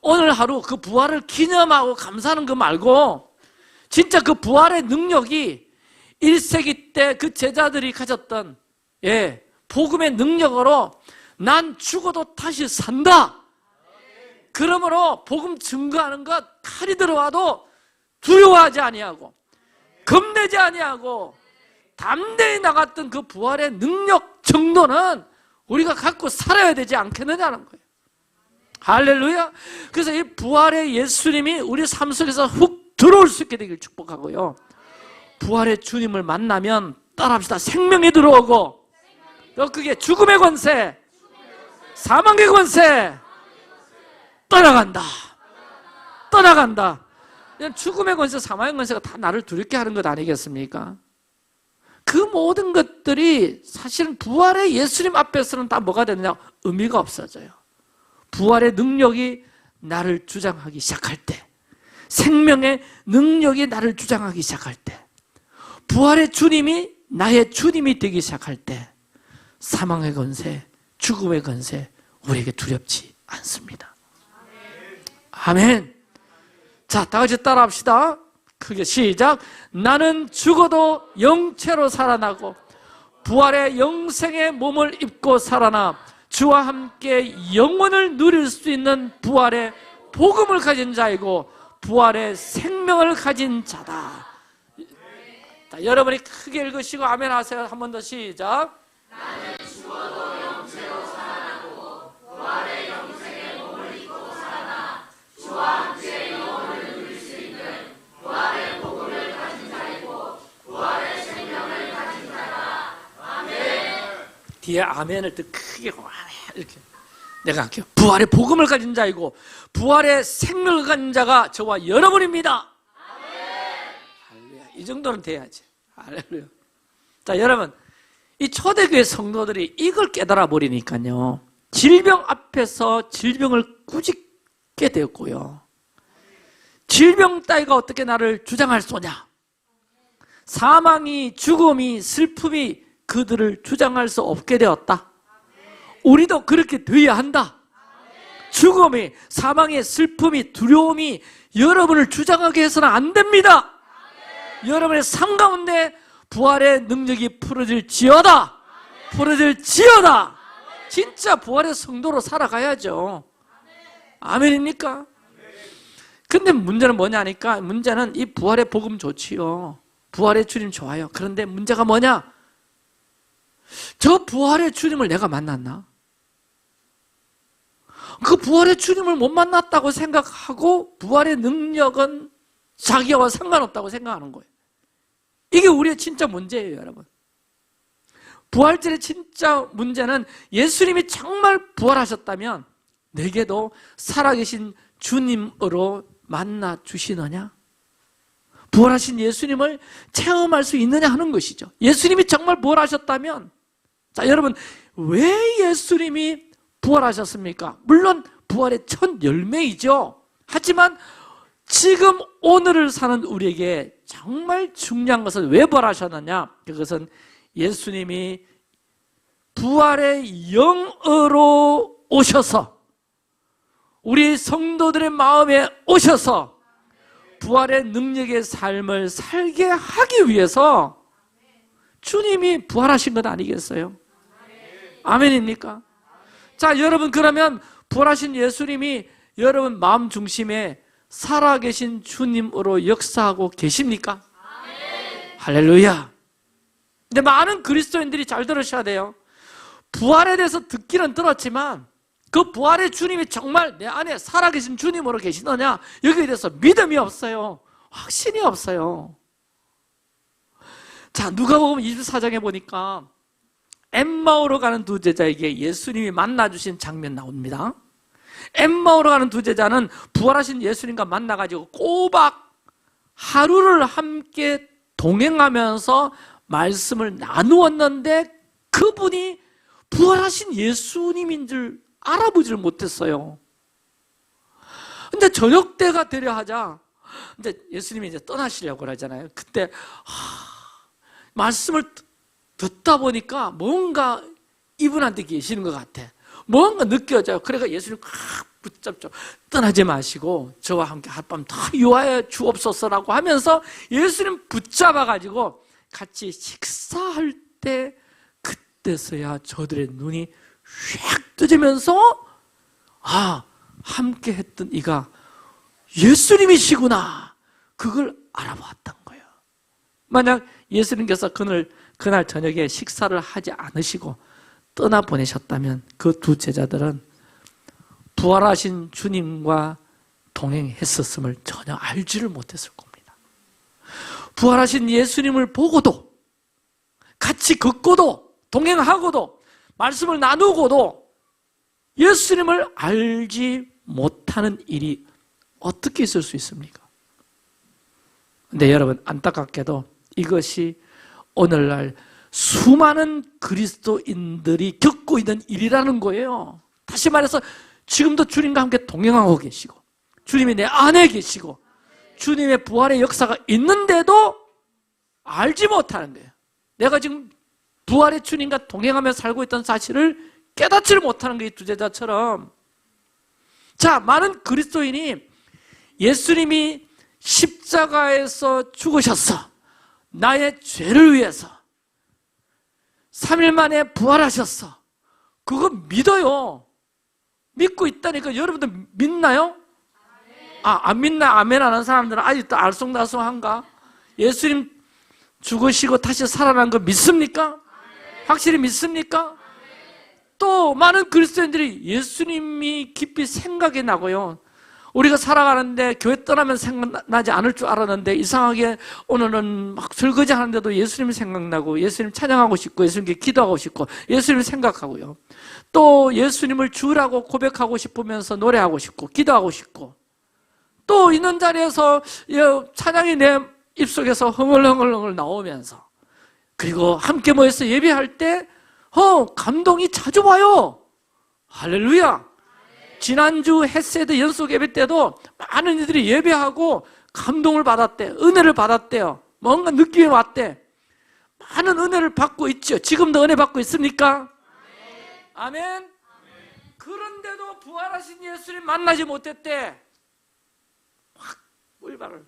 오늘 하루 그 부활을 기념하고 감사하는 거 말고, 진짜 그 부활의 능력이 1세기 때 그 제자들이 가졌던 복음의 능력으로 난 죽어도 다시 산다. 그러므로 복음 증거하는 것 칼이 들어와도 두려워하지 아니하고 겁내지 아니하고 담대히 나갔던 그 부활의 능력 정도는 우리가 갖고 살아야 되지 않겠느냐는 거예요. 할렐루야. 그래서 이 부활의 예수님이 우리 삶 속에서 훅 들어올 수 있게 되길 축복하고요, 부활의 주님을 만나면 따라합시다. 생명이 들어오고, 더 크게 죽음의 권세, 사망의 권세 떠나간다. 떠나간다. 죽음의 권세, 사망의 권세가 다 나를 두렵게 하는 것 아니겠습니까? 그 모든 것들이 사실은 부활의 예수님 앞에서는 다 뭐가 되느냐? 의미가 없어져요. 부활의 능력이 나를 주장하기 시작할 때, 생명의 능력이 나를 주장하기 시작할 때, 부활의 주님이 나의 주님이 되기 시작할 때, 사망의 권세, 죽음의 권세 우리에게 두렵지 않습니다. 아멘. 자, 다 같이 따라합시다. 크게 시작. 나는 죽어도 영체로 살아나고 부활의 영생의 몸을 입고 살아나 주와 함께 영원을 누릴 수 있는 부활의 복음을 가진 자이고 부활의 생명을 가진 자다. 자, 여러분이 크게 읽으시고 아멘 하세요. 한 번 더 시작. 나는 죽어도 영체로 살아나고 부활의 영생의 몸을 입고 살아나 주와 함께 영원을 누릴 수 있는 부활의 복음을 가진 자이고 부활의 생명을 가진 자다. 아멘. 뒤에 아멘을 더 크게 아멘 이렇게 내가 할게요. 부활의 복음을 가진 자이고 부활의 생명을 가진 자가 저와 여러분입니다. 할렐루야. 이 정도는 돼야지. 할렐루야. 자, 여러분, 이 초대교회 성도들이 이걸 깨달아 버리니까요, 질병 앞에서 질병을 꾸짖게 되었고요, 질병 따위가 어떻게 나를 주장할 쏘냐, 사망이, 죽음이, 슬픔이 그들을 주장할 수 없게 되었다. 우리도 그렇게 되어야 한다. 죽음이, 사망의 슬픔이, 두려움이 여러분을 주장하게 해서는 안 됩니다. 여러분의 삶 가운데 부활의 능력이 풀어질지어다. 풀어질지어다. 진짜 부활의 성도로 살아가야죠. 아멘입니까? 근데 문제는 뭐냐니까, 문제는 이 부활의 복음 좋지요, 부활의 주님 좋아요. 그런데 문제가 뭐냐, 저 부활의 주님을 내가 만났나? 그 부활의 주님을 못 만났다고 생각하고 부활의 능력은 자기와 상관없다고 생각하는 거예요. 이게 우리의 진짜 문제예요, 여러분. 부활절의 진짜 문제는 예수님이 정말 부활하셨다면 내게도 살아계신 주님으로 만나 주시느냐? 부활하신 예수님을 체험할 수 있느냐 하는 것이죠. 예수님이 정말 부활하셨다면, 자, 여러분, 왜 예수님이 부활하셨습니까? 물론 부활의 첫 열매이죠. 하지만 지금 오늘을 사는 우리에게 정말 중요한 것은 왜 부활하셨느냐? 그것은 예수님이 부활의 영으로 오셔서 우리 성도들의 마음에 오셔서 부활의 능력의 삶을 살게 하기 위해서 주님이 부활하신 것 아니겠어요? 아멘입니까? 자, 여러분, 그러면 부활하신 예수님이 여러분 마음 중심에 살아계신 주님으로 역사하고 계십니까? 할렐루야. 근데 많은 그리스도인들이 잘 들으셔야 돼요. 부활에 대해서 듣기는 들었지만 그 부활의 주님이 정말 내 안에 살아계신 주님으로 계시느냐, 여기에 대해서 믿음이 없어요. 확신이 없어요. 자, 누가복음 24장에 보니까 엠마오로 가는 두 제자에게 예수님이 만나주신 장면 나옵니다. 엠마오로 가는 두 제자는 부활하신 예수님과 만나가지고 꼬박 하루를 함께 동행하면서 말씀을 나누었는데 그분이 부활하신 예수님인 줄 알아보지를 못했어요. 근데 저녁 때가 되려 하자 이제 예수님이 이제 떠나시려고 그러잖아요. 그때 말씀을 듣다 보니까 뭔가 이분한테 계시는 것 같아. 뭔가 느껴져요. 그래서 예수님 확 붙잡죠. 떠나지 마시고 저와 함께 하룻밤 더 유하여 주옵소서라고 하면서 예수님 붙잡아가지고 같이 식사할 때, 그때서야 저들의 눈이 휙 뜨지면서 함께 했던 이가 예수님이시구나, 그걸 알아보았던 거예요. 만약 예수님께서 그날 저녁에 식사를 하지 않으시고 떠나보내셨다면 그 두 제자들은 부활하신 주님과 동행했었음을 전혀 알지를 못했을 겁니다. 부활하신 예수님을 보고도, 같이 걷고도, 동행하고도, 말씀을 나누고도 예수님을 알지 못하는 일이 어떻게 있을 수 있습니까? 근데 여러분, 안타깝게도 이것이 오늘날 수많은 그리스도인들이 겪고 있는 일이라는 거예요. 다시 말해서 지금도 주님과 함께 동행하고 계시고 주님이 내 안에 계시고 주님의 부활의 역사가 있는데도 알지 못하는 거예요. 내가 지금 부활의 주님과 동행하며 살고 있던 사실을 깨닫지를 못하는 게 이 두 제자처럼. 자, 많은 그리스도인이 예수님이 십자가에서 죽으셨어, 나의 죄를 위해서 3일 만에 부활하셨어, 그거 믿어요. 믿고 있다니까. 여러분들 믿나요? 안 믿나? 아멘 하는 사람들은 아직도 알쏭달쏭한가? 예수님 죽으시고 다시 살아난 거 믿습니까? 확실히 믿습니까? 또 많은 그리스도인들이 예수님이 깊이 생각이 나고요, 우리가 살아가는데 교회 떠나면 생각나지 않을 줄 알았는데 이상하게 오늘은 막 설거지 하는데도 예수님 생각나고 예수님 찬양하고 싶고 예수님께 기도하고 싶고 예수님 생각하고요. 또 예수님을 주라고 고백하고 싶으면서 노래하고 싶고 기도하고 싶고 또 있는 자리에서 찬양이 내 입속에서 흥얼흥얼 나오면서 그리고 함께 모여서 예배할 때 감동이 자주 와요. 할렐루야. 지난주 헤세드 연속 예배 때도 많은 이들이 예배하고 감동을 받았대. 은혜를 받았대요. 뭔가 느낌이 왔대. 많은 은혜를 받고 있죠. 지금도 은혜 받고 있습니까? 아멘. 그런데도 부활하신 예수님 만나지 못했대. 확 꿀발을.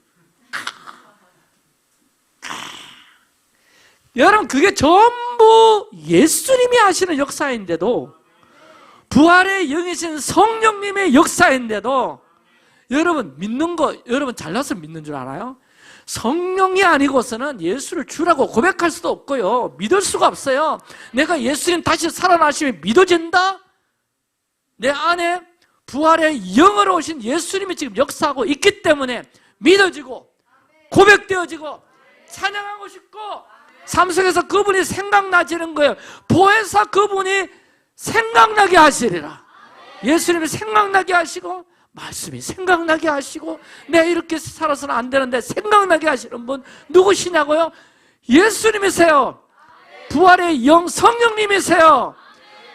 여러분, 그게 전부 예수님이 하시는 역사인데도, 부활의 영이신 성령님의 역사인데도, 여러분 믿는 거, 여러분 잘나서 믿는 줄 알아요? 성령이 아니고서는 예수를 주라고 고백할 수도 없고요, 믿을 수가 없어요. 내가 예수님 다시 살아나심이 믿어진다? 내 안에 부활의 영으로 오신 예수님이 지금 역사하고 있기 때문에 믿어지고 고백되어지고 찬양하고 싶고 삶 속에서 그분이 생각나지는 거예요. 보혜사 그분이 생각나게 하시리라. 예수님이 생각나게 하시고 말씀이 생각나게 하시고 내가 이렇게 살아서는 안 되는데 생각나게 하시는 분 누구시냐고요? 예수님이세요. 부활의 영 성령님이세요.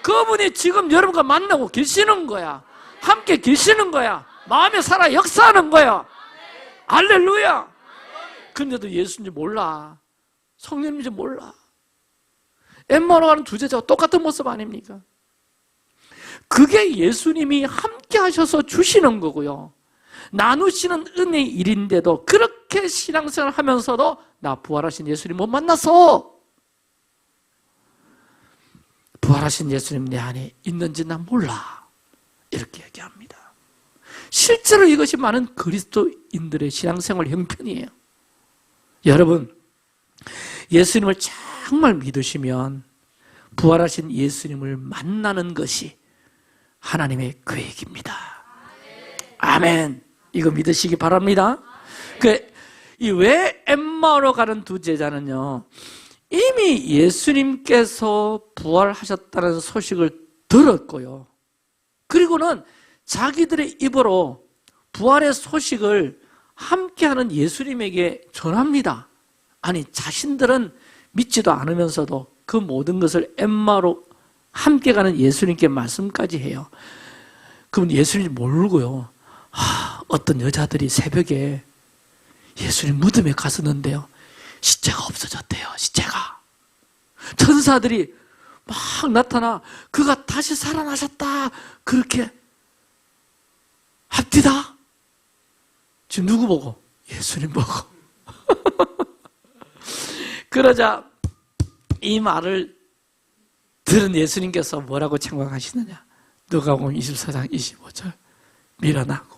그분이 지금 여러분과 만나고 계시는 거야. 함께 계시는 거야. 마음에 살아 역사하는 거야. 할렐루야. 근데도 예수인지 몰라. 성령인지 몰라. 엠마오로 가는 두 제자와 똑같은 모습 아닙니까? 그게 예수님이 함께 하셔서 주시는 거고요, 나누시는 은혜의 일인데도 그렇게 신앙생활을 하면서도 나 부활하신 예수님 못 만나서 부활하신 예수님 내 안에 있는지 난 몰라, 이렇게 얘기합니다. 실제로 이것이 많은 그리스도인들의 신앙생활 형편이에요. 여러분, 예수님을 정말 믿으시면 부활하신 예수님을 만나는 것이 하나님의 계획입니다. 아멘. 이거 믿으시기 바랍니다. 왜 엠마오로 가는 두 제자는요, 이미 예수님께서 부활하셨다는 소식을 들었고요, 그리고는 자기들의 입으로 부활의 소식을 함께하는 예수님에게 전합니다. 아니, 자신들은 믿지도 않으면서도 그 모든 것을 엠마오로 함께 가는 예수님께 말씀까지 해요. 그럼 예수님 모르고요, 어떤 여자들이 새벽에 예수님 무덤에 갔었는데요, 시체가 없어졌대요. 시체가. 천사들이 막 나타나 그가 다시 살아나셨다 그렇게 합디다. 지금 누구 보고? 예수님 보고. 그러자 이 말을 들은 예수님께서 뭐라고 책망하시느냐? 누가복음 24장 25절 밀어나고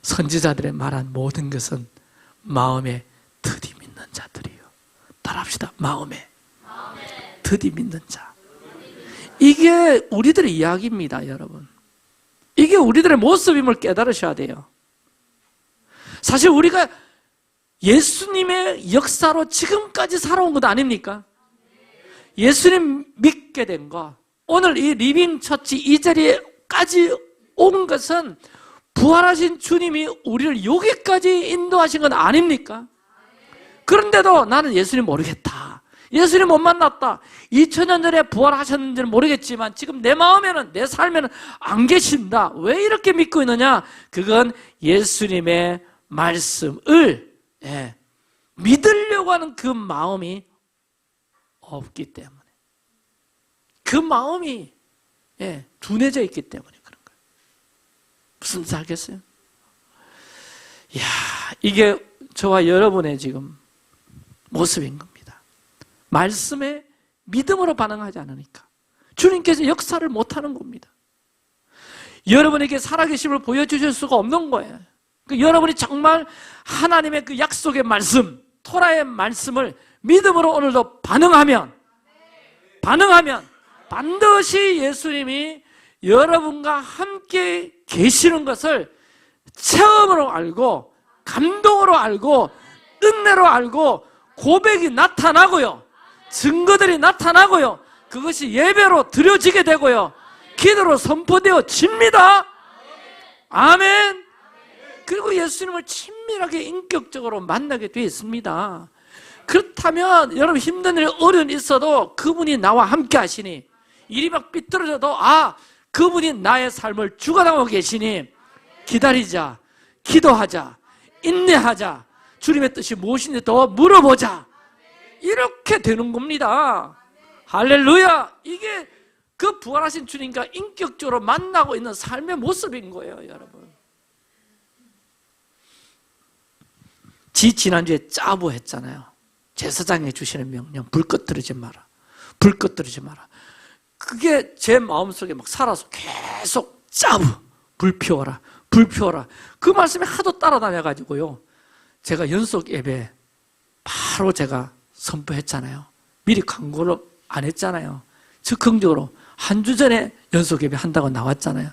선지자들의 말한 모든 것은 마음에 드디 믿는 자들이요. 따라합시다. 마음에 드디 믿는 자. 이게 우리들의 이야기입니다, 여러분. 이게 우리들의 모습임을 깨달으셔야 돼요. 사실 우리가 예수님의 역사로 지금까지 살아온 것 아닙니까? 예수님 믿게 된 것, 오늘 이 리빙처치 이 자리에까지 온 것은 부활하신 주님이 우리를 여기까지 인도하신 건 아닙니까? 그런데도 나는 예수님 모르겠다, 예수님 못 만났다, 2000년 전에 부활하셨는지는 모르겠지만 지금 내 마음에는, 내 삶에는 안 계신다. 왜 이렇게 믿고 있느냐? 그건 예수님의 말씀을 믿으려고 하는 그 마음이 없기 때문에, 그 마음이 둔해져 있기 때문에 그런 거예요. 무슨 뜻 알겠어요? 이야, 이게 저와 여러분의 지금 모습인 겁니다. 말씀에 믿음으로 반응하지 않으니까 주님께서 역사를 못하는 겁니다. 여러분에게 살아계심을 보여주실 수가 없는 거예요. 여러분이 정말 하나님의 그 약속의 말씀, 토라의 말씀을 믿음으로 오늘도 반응하면 반드시 예수님이 여러분과 함께 계시는 것을 체험으로 알고 감동으로 알고 은혜로 알고 고백이 나타나고요. 증거들이 나타나고요. 그것이 예배로 드려지게 되고요. 기도로 선포되어집니다. 아멘. 그리고 예수님을 친밀하게 인격적으로 만나게 되어 있습니다. 그렇다면 여러분 힘든 일 어려운 일 있어도 그분이 나와 함께 하시니 일이 막 삐뚤어져도 그분이 나의 삶을 주관하고 계시니 기다리자, 기도하자, 인내하자, 주님의 뜻이 무엇인지 더 물어보자, 이렇게 되는 겁니다. 할렐루야. 이게 그 부활하신 주님과 인격적으로 만나고 있는 삶의 모습인 거예요, 여러분. 지난주에 짜부했잖아요. 제사장에 주시는 명령, 불 꺼뜨리지 마라. 불 꺼뜨리지 마라. 그게 제 마음속에 막 살아서 계속 짜부, 불 피워라, 불 피워라. 그 말씀에 하도 따라다녀가지고요. 제가 연속 예배 바로 제가 선포했잖아요. 미리 광고를 안 했잖아요. 즉흥적으로 한 주 전에 연속 예배 한다고 나왔잖아요.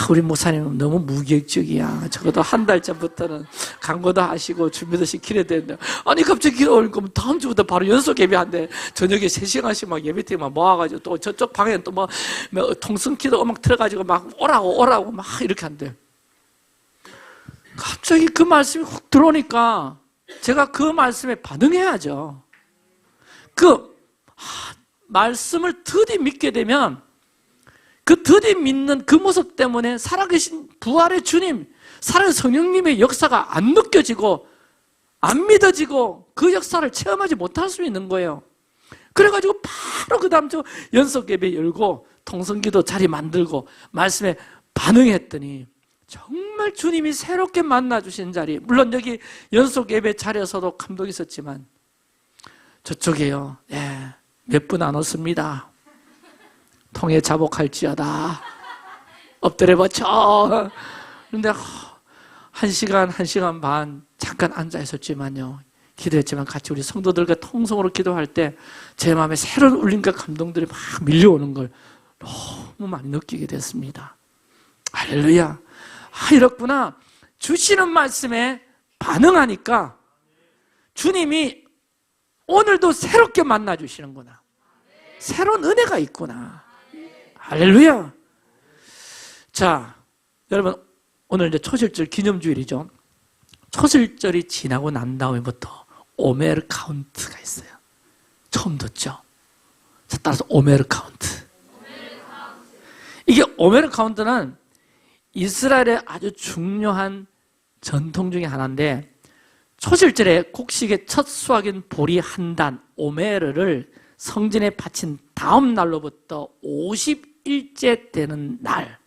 우리 목사님은 너무 무계획적이야. 적어도 한 달 전부터는 광고도 하시고 준비도 시키려 되는데, 아니 갑자기 기도 올거면 다음 주부터 바로 연속 예배 한대. 저녁에 3시간씩 막 예배팀만 모아가지고 또 저쪽 방에는 또 뭐 통성기도 음악 틀어가지고 막 오라고 막 이렇게 한대. 갑자기 그 말씀이 훅 들어오니까 제가 그 말씀에 반응해야죠. 말씀을 드디 믿게 되면 그 드디 믿는 그 모습 때문에 살아계신 부활의 주님, 살아계신 성령님의 역사가 안 느껴지고 안 믿어지고 그 역사를 체험하지 못할 수 있는 거예요. 그래가지고 바로 그 다음 주 연속 예배 열고 통성기도 자리 만들고 말씀에 반응했더니 정말 주님이 새롭게 만나주신 자리, 물론 여기 연속 예배 자리에서도 감동이 있었지만 저쪽에요, 몇 분 안 왔습니다. 통에 자복할지어다. 엎드려 버쳐. 그런데 1시간 반 잠깐 앉아 있었지만요, 기도했지만 같이 우리 성도들과 통성으로 기도할 때 제 마음에 새로운 울림과 감동들이 막 밀려오는 걸 너무 많이 느끼게 됐습니다. 할렐루야. 이렇구나. 주시는 말씀에 반응하니까 주님이 오늘도 새롭게 만나주시는구나. 새로운 은혜가 있구나. 할렐루야. 자, 여러분, 오늘 이제 초실절 기념주일이죠. 초실절이 지나고 난 다음에부터 오메르 카운트가 있어요. 처음 듣죠? 자, 따라서 오메르 카운트. 이게 오메르 카운트는 이스라엘의 아주 중요한 전통 중에 하나인데, 초실절에 곡식의 첫 수확인 보리 한 단, 오메르를 성전에 바친 다음 날로부터 50일째 되는 날,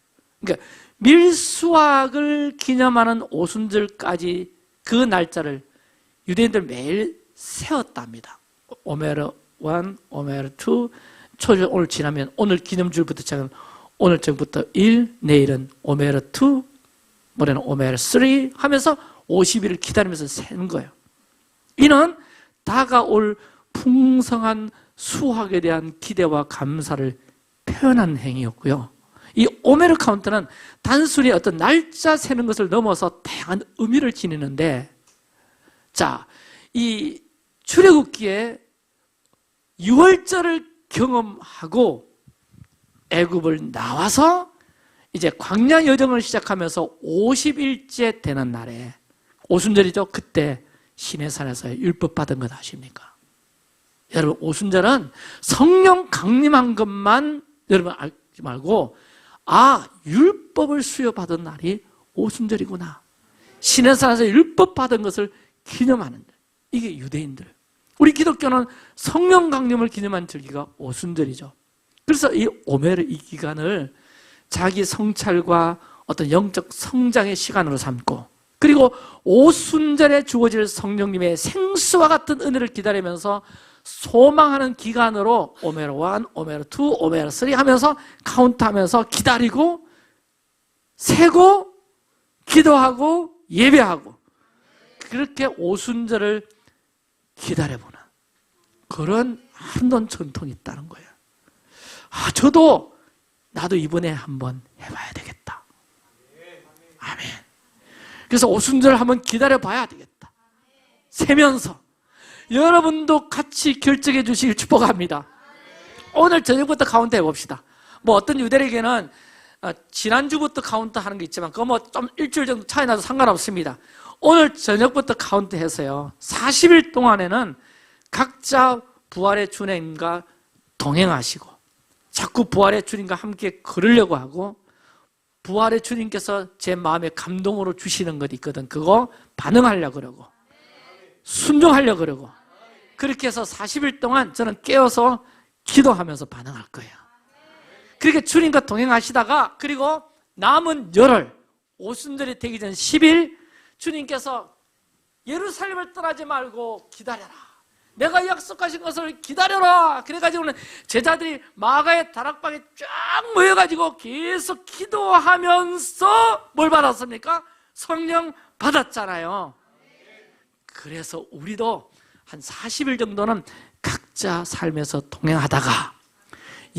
그러니까 밀수확을 기념하는 오순절까지 그 날짜를 유대인들 매일 세웠답니다. 오메르 1, 오메르 2, 초절 오늘 지나면 오늘 기념주일부터 시작하면 오늘 정부터 1, 내일은 오메르 2, 모레는 오메르 3 하면서 50일을 기다리면서 세는 거예요. 이는 다가올 풍성한 수확에 대한 기대와 감사를 표현한 행위였고요. 이 오메르 카운트는 단순히 어떤 날짜 세는 것을 넘어서 다양한 의미를 지니는데, 자, 이 출애굽기에 6월절을 경험하고 애굽을 나와서 이제 광야 여정을 시작하면서 50일째 되는 날에 오순절이죠. 그때 시내산에서 율법 받은 것 아십니까? 여러분, 오순절은 성령 강림한 것만 여러분 알지 말고, 율법을 수여받은 날이 오순절이구나. 시내산에서 율법 받은 것을 기념하는 날. 이게 유대인들. 우리 기독교는 성령 강림을 기념한 절기가 오순절이죠. 그래서 이 오메르 이 기간을 자기 성찰과 어떤 영적 성장의 시간으로 삼고, 그리고 오순절에 주어질 성령님의 생수와 같은 은혜를 기다리면서 소망하는 기간으로 오메르 1, 오메르 2, 오메르 3 하면서 카운트하면서 기다리고 세고 기도하고 예배하고, 그렇게 오순절을 기다려보는 그런 아름다운 전통이 있다는 거예요. 나도 이번에 한번 해봐야 되겠다. 아멘. 그래서 오순절 한번 기다려 봐야 되겠다. 세면서 여러분도 같이 결정해 주시길 축복합니다. 오늘 저녁부터 카운트 해봅시다. 뭐 어떤 유대에게는 지난주부터 카운트 하는 게 있지만 그거 뭐 좀 일주일 정도 차이 나도 상관없습니다. 오늘 저녁부터 카운트 해서요 40일 동안에는 각자 부활의 주님과 동행하시고 자꾸 부활의 주님과 함께 걸으려고 하고 부활의 주님께서 제 마음에 감동으로 주시는 것 있거든. 그거 반응하려고 그러고 순종하려고 그러고 그렇게 해서 40일 동안 저는 깨어서 기도하면서 반응할 거예요. 그렇게 주님과 동행하시다가 그리고 남은 열흘 오순절이 되기 전 10일 주님께서 예루살렘을 떠나지 말고 기다려라. 내가 약속하신 것을 기다려라. 그래가지고는 제자들이 마가의 다락방에 쫙 모여가지고 계속 기도하면서 뭘 받았습니까? 성령 받았잖아요. 그래서 우리도 한 40일 정도는 각자 삶에서 동행하다가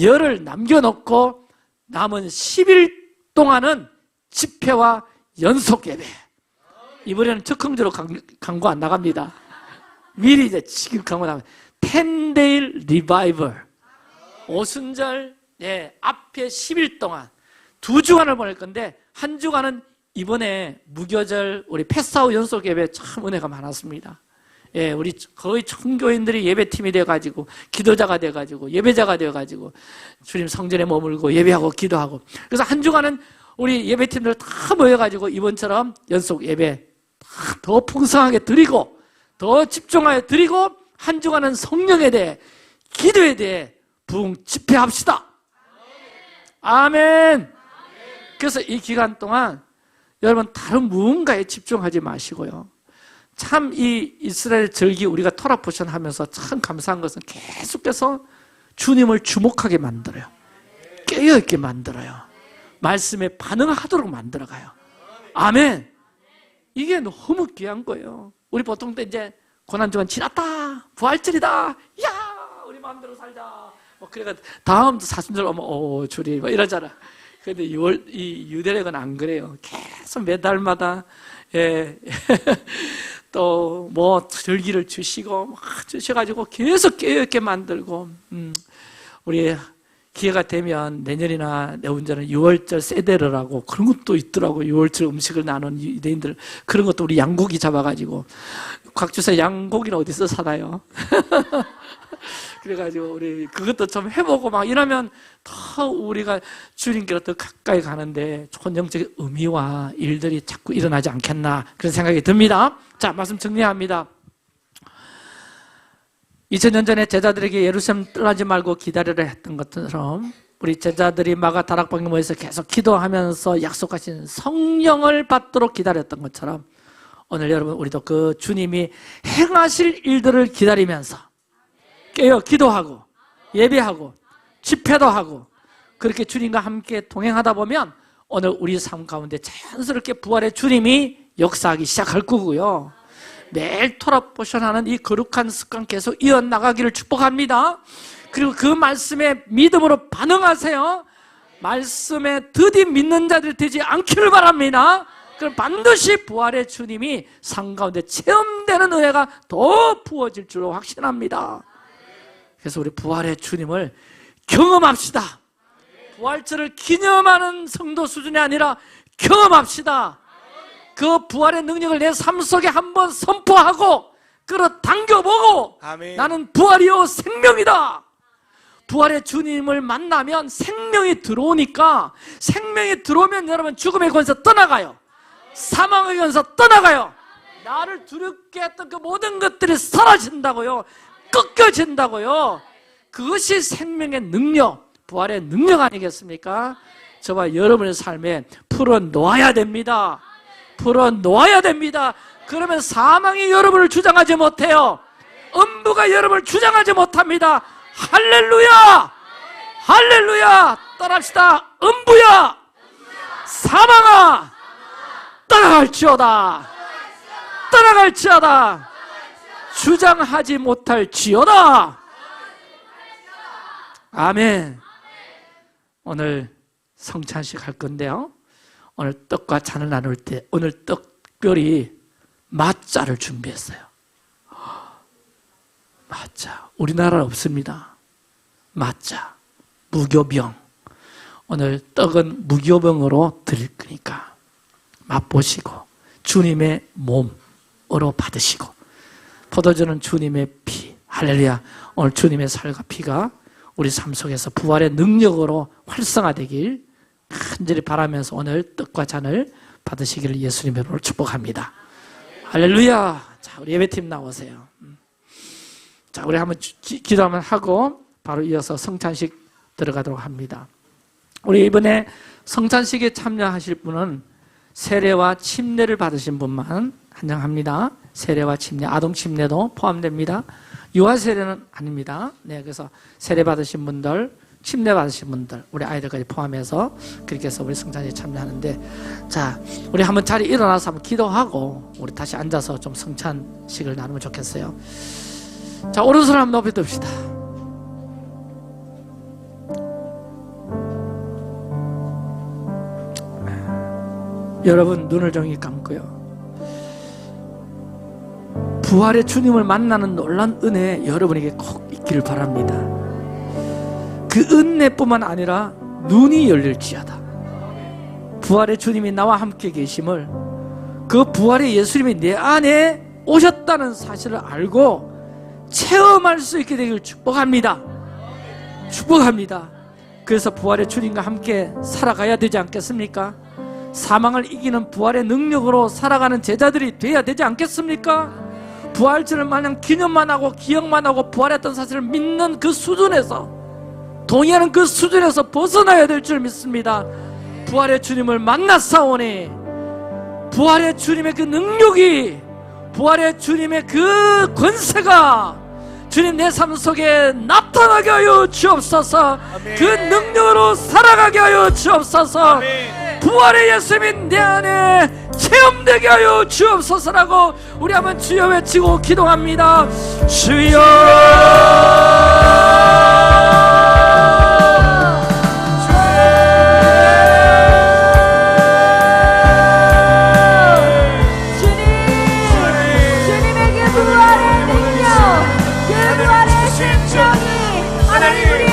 열을 남겨놓고 남은 10일 동안은 집회와 연속 예배. 이번에는 적극적으로 광고 안 나갑니다. 미리 이제 지금 광고 나갑니다. 10day revival. 오순절 앞에 10일 동안 2주간을 보낼 건데 한 주간은 이번에 무교절 우리 패스아웃 연속 예배 참 은혜가 많았습니다. 우리 거의 청교인들이 예배팀이 돼가지고 기도자가 돼가지고 예배자가 돼가지고 주님 성전에 머물고 예배하고 기도하고 그래서 한 주간은 우리 예배팀들 다 모여가지고 이번처럼 연속 예배 더 풍성하게 드리고 더 집중하여 드리고 한 주간은 성령에 대해 기도에 대해 부흥 집회합시다. 아멘. 그래서 이 기간 동안 여러분 다른 무언가에 집중하지 마시고요. 참 이 이스라엘 절기 우리가 토라 포션 하면서 참 감사한 것은 계속해서 주님을 주목하게 만들어요. 깨어있게 만들어요. 말씀에 반응하도록 만들어가요. 아멘. 이게 너무 귀한 거예요. 우리 보통 때 이제 고난주간 지났다. 부활절이다. 야 우리 마음대로 살자. 뭐 그래가 다음 사순절 오면 주님 뭐 이러잖아. 근데 이 유대력은 안 그래요. 계속 매달마다 또 뭐 절기를 주시고 막 주셔가지고 계속 깨어있게 만들고 우리 기회가 되면 내년이나 내후년에는 6월절 세데르라고 그런 것도 있더라고요. 6월절 음식을 나눈 유대인들 그런 것도 우리 양고기 잡아가지고 곽주사 양고기는 어디서 사나요? 그래가지고 우리 그것도 좀 해보고 막 이러면 더 우리가 주님께로 더 가까이 가는데 좋은 영적인 의미와 일들이 자꾸 일어나지 않겠나 그런 생각이 듭니다. 자, 말씀 정리합니다. 2000년 전에 제자들에게 예루살렘 떠나지 말고 기다리라 했던 것처럼 우리 제자들이 마가 다락방에 모여서 계속 기도하면서 약속하신 성령을 받도록 기다렸던 것처럼 오늘 여러분 우리도 그 주님이 행하실 일들을 기다리면서 깨어 기도하고 예배하고 집회도 하고 그렇게 주님과 함께 동행하다 보면 오늘 우리 삶 가운데 자연스럽게 부활의 주님이 역사하기 시작할 거고요. 매일 토라포션하는 이 거룩한 습관 계속 이어나가기를 축복합니다. 그리고 그 말씀에 믿음으로 반응하세요. 말씀에 드디 믿는 자들이 되지 않기를 바랍니다. 그럼 반드시 부활의 주님이 삶 가운데 체험되는 은혜가 더 부어질 줄로 확신합니다. 그래서 우리 부활의 주님을 경험합시다. 부활절을 기념하는 성도 수준이 아니라 경험합시다. 그 부활의 능력을 내 삶 속에 한번 선포하고 끌어당겨보고 아멘. 나는 부활이요 생명이다. 부활의 주님을 만나면 생명이 들어오니까 생명이 들어오면 여러분 죽음의 권세 떠나가요. 사망의 권세 떠나가요. 나를 두렵게 했던 그 모든 것들이 사라진다고요. 꺾여진다고요. 그것이 생명의 능력, 부활의 능력 아니겠습니까? 저와 여러분의 삶에 풀어놓아야 됩니다. 풀어놓아야 됩니다. 그러면 사망이 여러분을 주장하지 못해요. 음부가 여러분을 주장하지 못합니다. 할렐루야! 할렐루야! 따라합시다. 음부야! 사망아! 떠나갈지어다! 떠나갈지어다! 주장하지 못할지어다! 아멘. 오늘 성찬식 할 건데요. 오늘 떡과 잔을 나눌 때 오늘 떡 특별히 맞자를 준비했어요. 맞자. 우리나라는 없습니다. 맞자. 무교병. 오늘 떡은 무교병으로 드릴 거니까 맛보시고 주님의 몸으로 받으시고, 포도주는 주님의 피. 할렐루야. 오늘 주님의 살과 피가 우리 삶 속에서 부활의 능력으로 활성화되길 간절히 바라면서 오늘 떡과 잔을 받으시기를 예수님의 이름으로 축복합니다. 할렐루야. 자, 우리 예배팀 나오세요. 자, 우리 한번 기도 한번 하고 바로 이어서 성찬식 들어가도록 합니다. 우리 이번에 성찬식에 참여하실 분은 세례와 침례를 받으신 분만 한정합니다. 세례와 침례, 아동 침례도 포함됩니다. 유아 세례는 아닙니다. 네, 그래서 세례 받으신 분들, 침례 받으신 분들, 우리 아이들까지 포함해서 그렇게 해서 우리 성찬식에 참여하는데, 자, 우리 한번 자리 일어나서 한번 기도하고 우리 다시 앉아서 좀 성찬식을 나누면 좋겠어요. 자, 오른손 한번 높이 듭시다. 여러분 눈을 정히 감고요. 부활의 주님을 만나는 놀라운 은혜 여러분에게 꼭 있기를 바랍니다. 그 은혜뿐만 아니라 눈이 열릴지어다. 부활의 주님이 나와 함께 계심을, 그 부활의 예수님이 내 안에 오셨다는 사실을 알고 체험할 수 있게 되길 축복합니다. 축복합니다. 그래서 부활의 주님과 함께 살아가야 되지 않겠습니까? 사망을 이기는 부활의 능력으로 살아가는 제자들이 돼야 되지 않겠습니까? 부활절을 마냥 기념만 하고 기억만 하고 부활했던 사실을 믿는 그 수준에서, 동의하는 그 수준에서 벗어나야 될 줄 믿습니다. 부활의 주님을 만났사오니 부활의 주님의 그 능력이, 부활의 주님의 그 권세가 주님 내 삶 속에 나타나게 하여 주옵소서. 아멘. 그 능력으로 살아가게 하여 주옵소서. 아멘. 부활의 예수님이 내 안에 체험되게 하여 주옵소서라고 우리 한번 주여 외치고 기도합니다. 주여, 주님의 그 부활의 능력, 그 부활의 심정이 하나님 우리